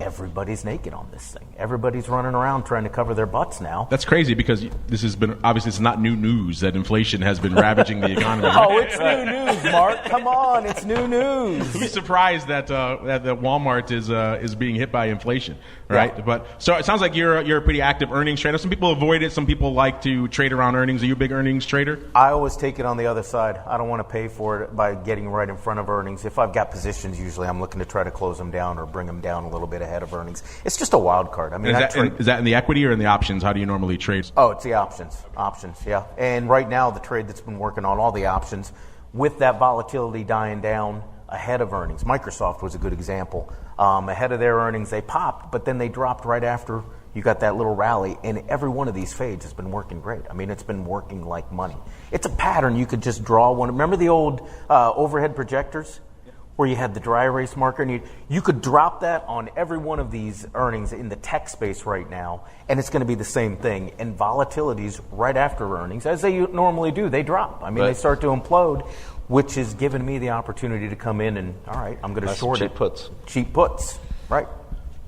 Everybody's naked on this thing. Everybody's running around trying to cover their butts now. That's crazy because this has been, obviously it's not new news that inflation has been ravaging the economy. Oh, it's new news, Mark. Come on, it's new news. Who's surprised that that Walmart is being hit by inflation, right? Yeah. But so it sounds like you're a pretty active earnings trader. Some people avoid it. Some people like to trade around earnings. Are you a big earnings trader? I always take it on the other side. I don't want to pay for it by getting right in front of earnings. If I've got positions, usually I'm looking to try to close them down or bring them down a little bit ahead of earnings. It's just a wild card. I mean, is that in the equity or in the options? How do you normally trade? Oh, it's the options. Options, yeah. And right now, the trade that's been working on all the options, with that volatility dying down ahead of earnings. Microsoft was a good example. Ahead of their earnings, they popped, but then they dropped right after you got that little rally, and every one of these fades has been working great. I mean, it's been working like money. It's a pattern. You could just draw one. Remember the old overhead projectors? Where you had the dry erase marker, and you could drop that on every one of these earnings in the tech space right now, and it's going to be the same thing. And volatilities right after earnings, as they normally do, they drop. I mean, They start to implode, which has given me the opportunity to come in and, all right, I'm going to short cheap puts. Cheap puts, right.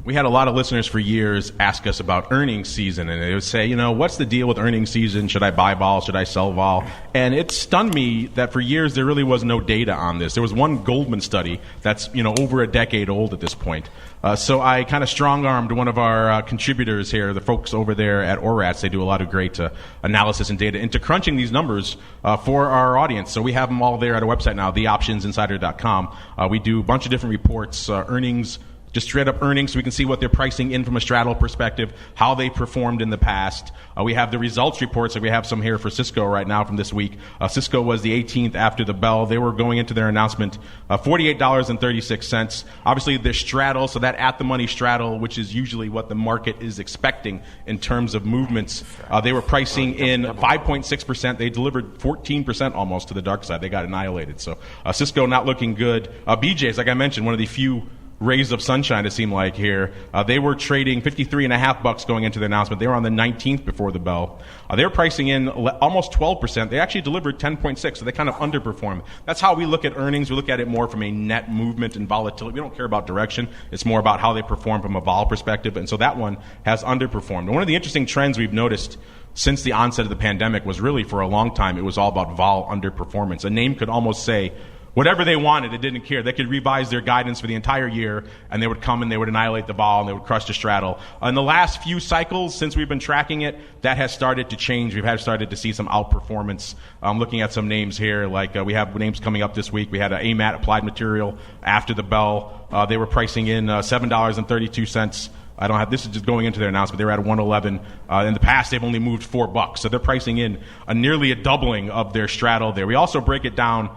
We had a lot of listeners for years ask us about earnings season, and they would say, what's the deal with earnings season? Should I buy vol? Should I sell vol? And it stunned me that for years there really was no data on this. There was one Goldman study that's over a decade old at this point. So I kind of strong-armed one of our contributors here, the folks over there at ORATS. They do a lot of great analysis and data into crunching these numbers for our audience. So we have them all there at our website now, theoptionsinsider.com. We do a bunch of different reports, earnings just straight up earnings so we can see what they're pricing in from a straddle perspective, how they performed in the past. We have the results reports, we have some here for Cisco right now from this week. Cisco was the 18th after the bell. They were going into their announcement $48.36. Obviously, they're straddle, so that at-the-money straddle, which is usually what the market is expecting in terms of movements. They were pricing in 5.6%. They delivered 14% almost to the dark side. They got annihilated. So Cisco not looking good. BJ's, like I mentioned, one of the few rays of sunshine, it seemed like here. They were trading $53.50 going into the announcement. They were on the 19th before the bell. They were pricing in almost 12%. They actually delivered 10.6%, so they kind of underperformed. That's how we look at earnings. We look at it more from a net movement and volatility. We don't care about direction. It's more about how they perform from a vol perspective, and so that one has underperformed. And one of the interesting trends we've noticed since the onset of the pandemic was really for a long time, it was all about vol underperformance. A name could almost say whatever they wanted, it didn't care. They could revise their guidance for the entire year, and they would come and they would annihilate the vol, and they would crush the straddle. In the last few cycles, since we've been tracking it, that has started to change. We've started to see some outperformance. I'm looking at some names here, like we have names coming up this week. We had AMAT, Applied Material, after the bell. They were pricing in $7.32. I don't have, this is just going into their announcement. They were at 111. In the past, they've only moved $4. So they're pricing in nearly a doubling of their straddle there. We also break it down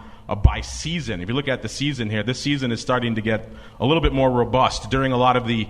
by season. If you look at the season here, this season is starting to get a little bit more robust. During a lot of the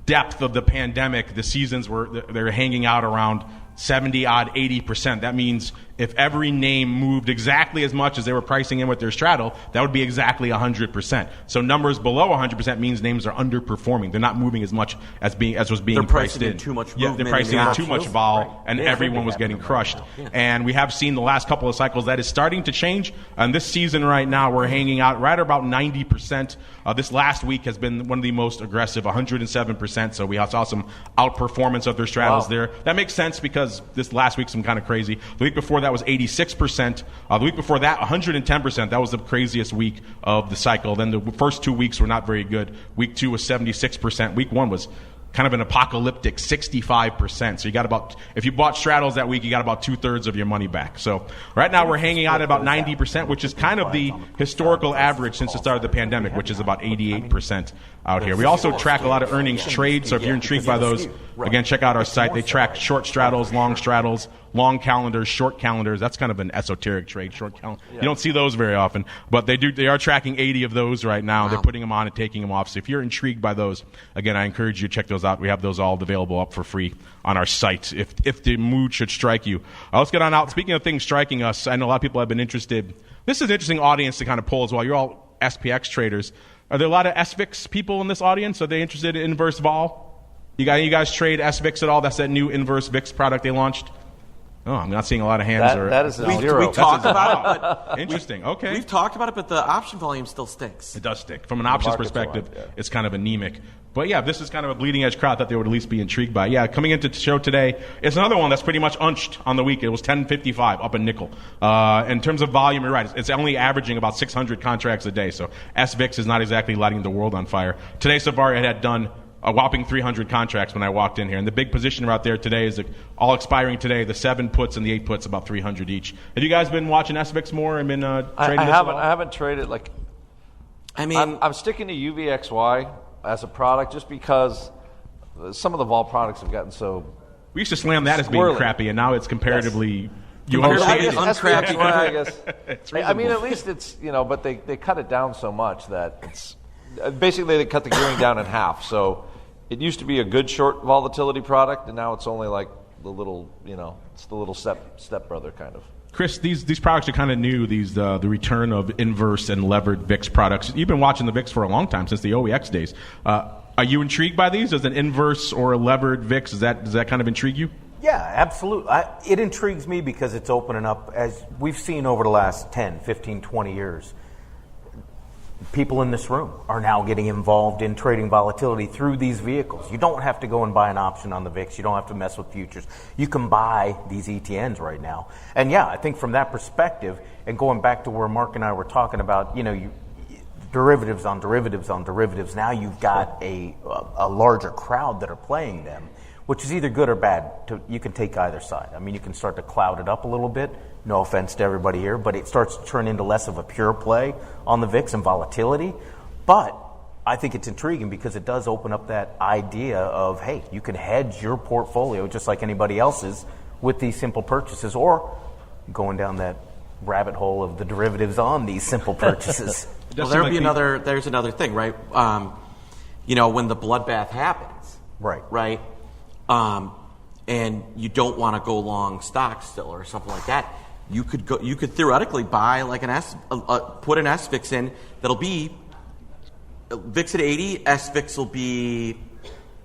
depth of the pandemic, the seasons they're hanging out around 70-odd, 80%. That means if every name moved exactly as much as they were pricing in with their straddle, that would be exactly 100%. So numbers below 100% means names are underperforming. They're not moving as much as was being priced in. Too much movement. They're pricing in too much vol, and everyone was getting crushed. And we have seen the last couple of cycles that is starting to change. And this season right now, we're hanging out right about 90%. This last week has been one of the most aggressive, 107%. So we saw some outperformance of their straddles there. That makes sense because this last week's some kind of crazy. The week before that was 86%. The week before that, 110%. That was the craziest week of the cycle. Then the first 2 weeks were not very good. Week 2 was 76%. Week 1 was kind of an apocalyptic 65%. So you got about, if you bought straddles that week, you got about 2/3 of your money back. So right now we're hanging out at about 90%, which is kind of the historical average since the start of the pandemic, which is about 88% out here. We also track a lot of earnings trades. So if you're intrigued by those, again, check out our site. They track short straddles, long calendars, short calendars. That's kind of an esoteric trade, short calendar. You don't see those very often, but they are tracking 80 of those right now. Wow. They're putting them on and taking them off. So if you're intrigued by those, again, I encourage you to check those out. We have those all available up for free on our site if the mood should strike you. Let's get on out. Speaking of things striking us, I know a lot of people have been interested. This is an interesting audience to kind of pull as well. You're all SPX traders. Are there a lot of SVIX people in this audience? Are they interested in inverse vol? You guys trade SVIX at all? That's that new inverse VIX product they launched. Oh, I'm not seeing a lot of hands. That is a zero. We talked about it, but interesting. Okay, we've talked about it, but the option volume still stinks. It does stink. From an options perspective, it's kind of anemic. But yeah, this is kind of a bleeding edge crowd that they would at least be intrigued by. Yeah, coming into the show today, it's another one that's pretty much unched on the week. It was 10.55 up a nickel. In terms of volume, you're right. It's only averaging about 600 contracts a day. So SVIX is not exactly lighting the world on fire. Today, Safari had done a whopping 300 contracts when I walked in here. And the big position out there today is all expiring today, the 7 puts and the 8 puts, about 300 each. Have you guys been watching SVIX more and been trading this? I haven't traded. I'm sticking to UVXY as a product just because some of the vol products have gotten so. We used to slam that as being crappy, and now it's comparatively. You understand? Uncrappy, I guess. I mean, at least it's but they cut it down so much that it's basically they cut the gearing down in half. So it used to be a good short volatility product, and now it's only like the little it's the little step brother kind of. Chris, these products are kind of new. The return of inverse and levered VIX products. You've been watching the VIX for a long time, since the OEX days. Are you intrigued by these? Does an inverse or a levered VIX does that kind of intrigue you? Yeah, absolutely. It intrigues me because it's opening up, as we've seen over the last 10, 15, 20 years. People in this room are now getting involved in trading volatility through these vehicles. You don't have to go and buy an option on the VIX. You don't have to mess with futures. You can buy these ETNs right now. And yeah, I think from that perspective, and going back to where Mark and I were talking about, derivatives on derivatives on derivatives, now you've got a larger crowd that are playing them, which is either good or bad. You can take either side. I mean, you can start to cloud it up a little bit. No offense to everybody here, but it starts to turn into less of a pure play on the VIX and volatility. But I think it's intriguing because it does open up that idea of, hey, you can hedge your portfolio just like anybody else's with these simple purchases, or going down that rabbit hole of the derivatives on these simple purchases. Well, there's another thing, right? When the bloodbath happens, right, and you don't want to go long stocks still or something like that, you could theoretically buy like put an SVIX in that'll be VIX at 80, SVIX will be,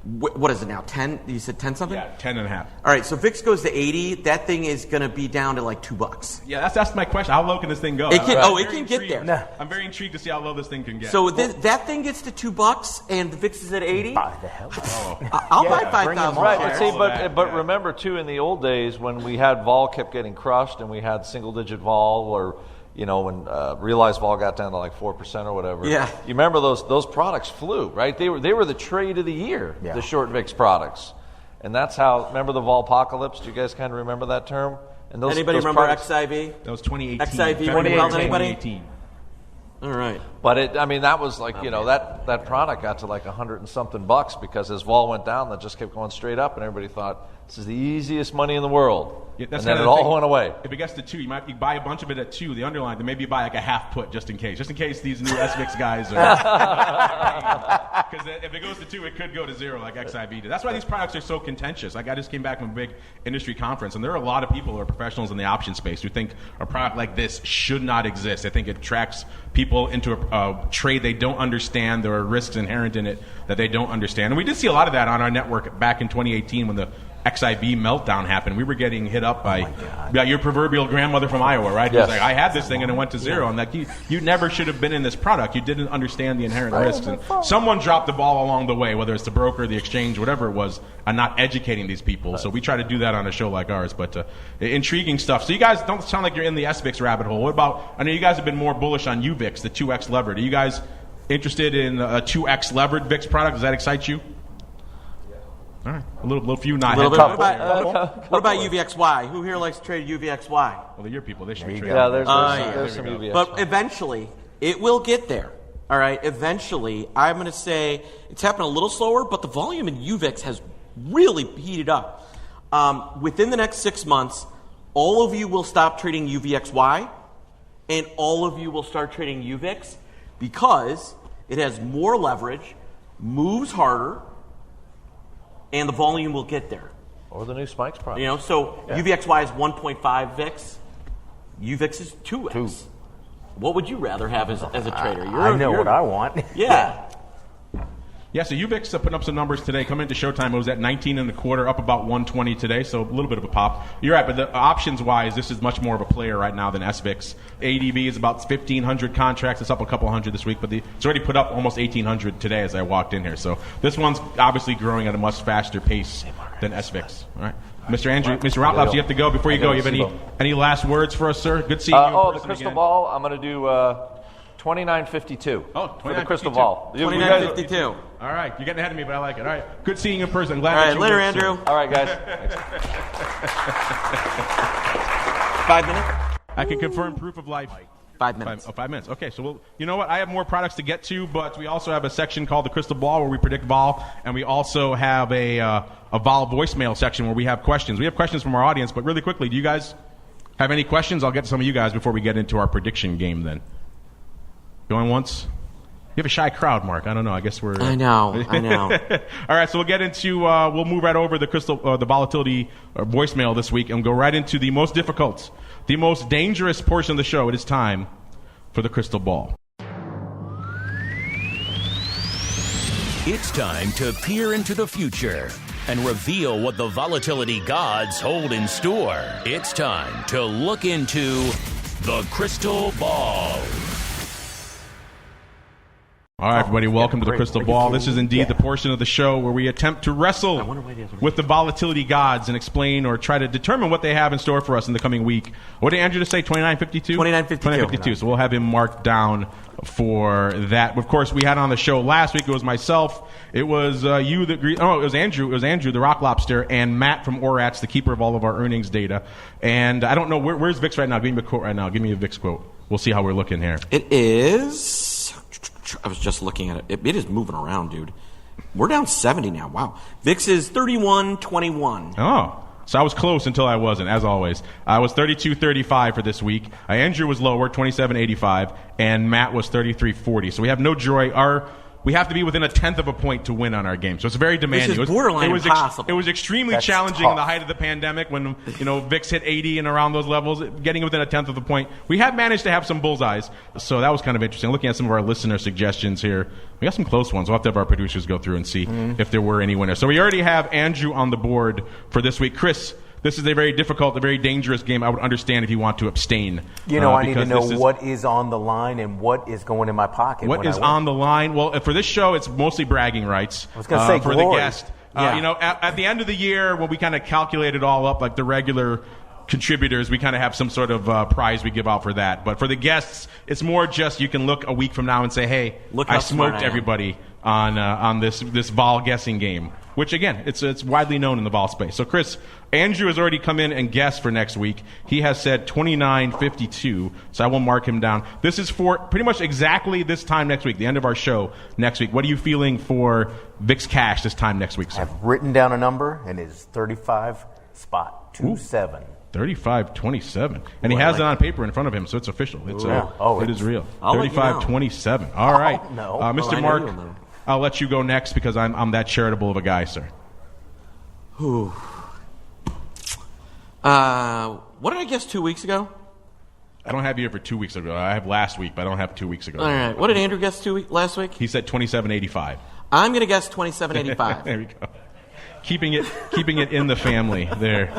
what is it now, 10? You said 10 something? Yeah, 10 and a half. All right, so VIX goes to 80. That thing is going to be down to like $2. Yeah, that's my question. How low can this thing go? It can get there. No. I'm very intrigued to see how low this thing can get. So that thing gets to $2 and the VIX is at 80. Buy the hell I'll buy 5,000 Right, shares. but remember too, in the old days when we had vol kept getting crushed and we had single-digit vol, or when realized vol got down to like 4% or whatever. Yeah. You remember those products flew, right? They were the trade of the year, the short VIX products, and that's how. Remember the vol-apocalypse? Do you guys kind of remember that term? And anybody remember XIV? That was 2018. XIV, February 2018. All right. But that was like, that product got to like $100 and something because as vol went down, that just kept going straight up, and everybody thought this is the easiest money in the world. Yeah, and then it all went away. If it gets to 2, you buy a bunch of it at 2, the underlying, then maybe you buy like a half put just in case these new SVIX guys are. Because if it goes to 2, it could go to 0 like XIV did. That's why these products are so contentious. Like I just came back from a big industry conference, and there are a lot of people who are professionals in the option space who think a product like this should not exist. I think it tracks people into a trade they don't understand. There are risks inherent in it that they don't understand. And we did see a lot of that on our network back in 2018 when the XIV meltdown happened. We were getting hit up by your proverbial grandmother from Iowa, right? Yes. Who's like, I had this thing and it went to 0. I'm like, you never should have been in this product. You didn't understand the inherent risks. And someone dropped the ball along the way, whether it's the broker, the exchange, whatever it was, and not educating these people. So we try to do that on a show like ours. But intriguing stuff. So you guys don't sound like you're in the SVIX rabbit hole. What about, I know you guys have been more bullish on UVIX, the 2x levered. Are you guys interested in a 2x levered VIX product? Does that excite you? All right, a little few not. What about UVXY? Who here likes to trade UVXY? Well, they're your people. They should be trading. Yeah, there's some UVX. But eventually, it will get there. All right, eventually, I'm going to say it's happened a little slower, but the volume in UVIX has really heated up. Within the next 6 months, all of you will stop trading UVXY, and all of you will start trading UVIX because it has more leverage, moves harder, and the volume will get there. Or the new Spikes product. UVXY is 1.5 VIX. UVIX is 2X. 2. What would you rather have as a trader? I know what I want. Yeah. Yeah, so UVIX putting up some numbers today. Come into Showtime, it was at 19 and a quarter, up about 120 today, so a little bit of a pop. You're right, but the options-wise, this is much more of a player right now than SVIX. ADV is about 1,500 contracts. It's up a couple hundred this week, but it's already put up almost 1,800 today as I walked in here. So this one's obviously growing at a much faster pace than SVIX. All right. Mr. Rotlaps, you have to go. Before you go, you have any last words for us, sir? Good seeing you. The crystal ball, I'm going to do 2952. Oh, 2952. For the crystal ball. 2952. All right, you're getting ahead of me, but I like it. All right, good seeing you in person. Glad All right, that you later, worked, Andrew. sir. All right, guys. 5 minutes? I can confirm proof of life. 5 minutes. 5 minutes. Okay, so you know what? I have more products to get to, but we also have a section called the Crystal Ball where we predict vol, and we also have a vol voicemail section where we have questions. We have questions from our audience, but really quickly, do you guys have any questions? I'll get to some of you guys before we get into our prediction game then. Going once? You have a shy crowd, Mark. I don't know. I guess we're... I know. All right, so we'll get into... we'll move right over the volatility voicemail this week and go right into the most difficult, the most dangerous portion of the show. It is time for the crystal ball. It's time to peer into the future and reveal what the volatility gods hold in store. It's time to look into the crystal ball. All right, everybody, welcome to the Crystal Ball. This is indeed the portion of the show where we attempt to wrestle with the volatility gods and explain or try to determine what they have in store for us in the coming week. What did Andrew just say, 2952? 2952. So we'll have him marked down for that. Of course, we had on the show last week, it was myself, it was it was Andrew, the Rock Lobster, and Matt from Orats, the keeper of all of our earnings data. And I don't know, where's VIX right now? Give me a quote right now. Give me a VIX quote. We'll see how we're looking here. It is... I was just looking at it. It is moving around, dude. We're down 70 now. Wow. VIX is 31.21. Oh. So I was close until I wasn't, as always. I was 32.35 for this week. Andrew was lower, 27.85, and Matt was 33.40. So we have no joy. We have to be within a tenth of a point to win on our game. So it's very demanding. This is borderline impossible. It was extremely challenging in the height of the pandemic when VIX hit 80 and around those levels, getting within a tenth of the point. We have managed to have some bullseyes, so that was kind of interesting. Looking at some of our listener suggestions here, we got some close ones. We'll have to have our producers go through and see if there were any winners. So we already have Andrew on the board for this week. Chris, this is a very difficult, a very dangerous game. I would understand if you want to abstain. I need to know what is on the line and what is going in my pocket. What is on the line? Well, for this show, it's mostly bragging rights. I was going to say for glory. the guest. At the end of the year, when we kind of calculate it all up, like the regular contributors, we kind of have some sort of prize we give out for that. But for the guests, it's more just you can look a week from now and say, hey, I smoked everybody on this vol guessing game. Which, again, it's widely known in the vol space. So, Chris, Andrew has already come in and guessed for next week. He has said 29.52, so I will mark him down. This is for pretty much exactly this time next week, the end of our show next week. What are you feeling for VIX Cash this time next week, sir? I've written down a number, and it is 35.27. 35.27. And he has it on paper in front of him, so it's official. It is real. 35.27. All right. Mr. Mark, I'll let you go next because I'm that charitable of a guy, sir. What did I guess 2 weeks ago? I don't have you here for 2 weeks ago. I have last week, but I don't have 2 weeks ago. All right. What did Andrew guess last week? He said 27.85. I'm going to guess 27.85. There we go. Keeping it in the family there.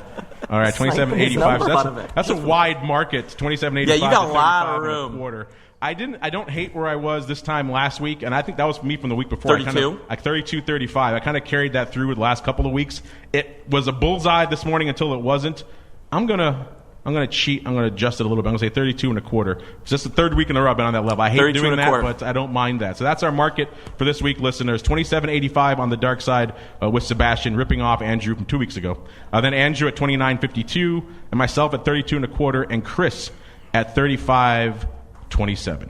All right, 27.85. That's a wide market. 27.85. Yeah, you got a lot of room. I don't hate where I was this time last week, and I think that was me from the week before. 32? 32.35. I kind of carried that through the last couple of weeks. It was a bullseye this morning until it wasn't. I'm gonna cheat. I'm gonna adjust it a little bit. I'm gonna say 32.25. It's just the third week in a row I've been on that level. I hate doing that, but I don't mind that. So that's our market for this week, listeners. 27.85 on the dark side with Sebastian ripping off Andrew from 2 weeks ago. Then Andrew at 29.52, and myself at 32.25, and Chris at 35.27.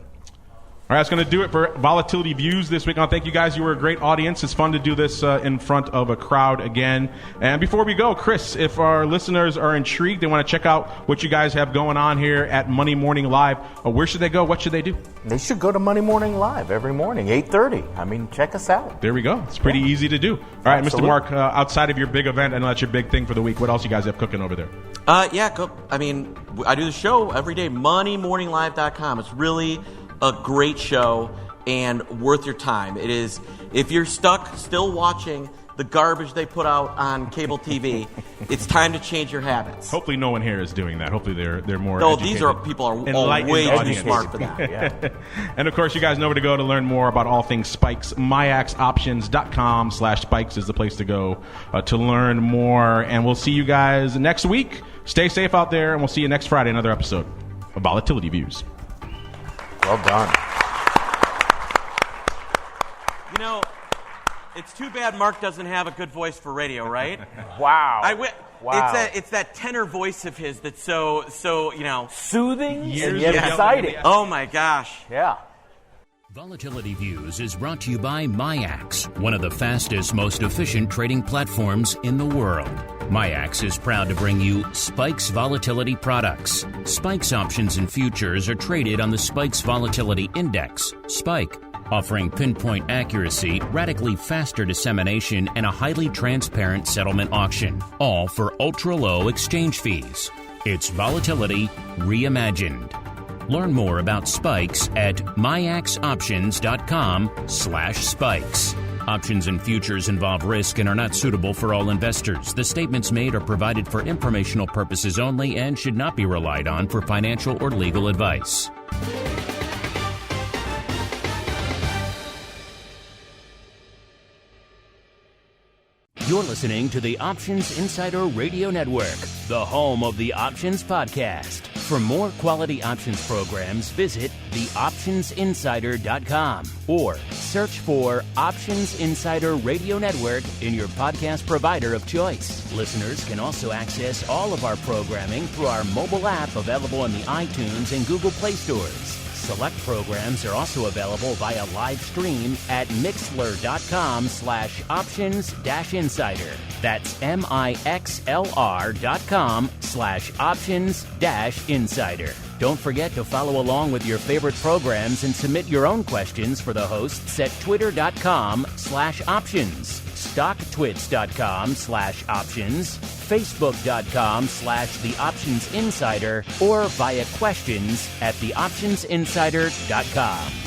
All right, that's going to do it for Volatility Views this week. I want to thank you guys. You were a great audience. It's fun to do this in front of a crowd again. And before we go, Chris, if our listeners are intrigued, they want to check out what you guys have going on here at Monday Morning Live, where should they go? What should they do? They should go to Monday Morning Live every morning, 8:30. I mean, check us out. There we go. It's pretty easy to do. All right, Absolutely. Mr. Mark, outside of your big event, I know that's your big thing for the week. What else you guys have cooking over there? I do the show every day, MondayMorningLive.com. It's really a great show and worth your time. It is. If you're stuck still watching the garbage they put out on cable TV, it's time to change your habits. Hopefully no one here is doing that. Hopefully they're more educated. These are people are way too smart for that. Yeah. And of course, you guys know where to go to learn more about all things spikes. MIAXoptions.com/spikes is the place to go to learn more. And we'll see you guys next week. Stay safe out there, and we'll see you next Friday, another episode of Volatility Views. Well done. It's too bad Mark doesn't have a good voice for radio, right? Wow. Wow. It's that tenor voice of his that's so soothing and yet exciting. Oh my gosh. Yeah. Volatility Views is brought to you by MIAX, one of the fastest, most efficient trading platforms in the world. MIAX is proud to bring you Spikes Volatility products. Spikes options and futures are traded on the Spikes Volatility Index, SPIKE, offering pinpoint accuracy, radically faster dissemination, and a highly transparent settlement auction, all for ultra-low exchange fees. It's Volatility reimagined. Learn more about spikes at MIAXoptions.com/spikes. Options and futures involve risk and are not suitable for all investors. The statements made are provided for informational purposes only and should not be relied on for financial or legal advice. You're listening to the Options Insider Radio Network, the home of the Options Podcast. For more quality options programs, visit theoptionsinsider.com or search for Options Insider Radio Network in your podcast provider of choice. Listeners can also access all of our programming through our mobile app available in the iTunes and Google Play stores. select programs are also available via live stream at mixlr.com/options-insider. That's MIXLR.com/options-insider. Don't forget to follow along with your favorite programs and submit your own questions for the hosts at twitter.com/options, stocktwits.com/options, facebook.com/theoptionsinsider, or via questions@theoptionsinsider.com.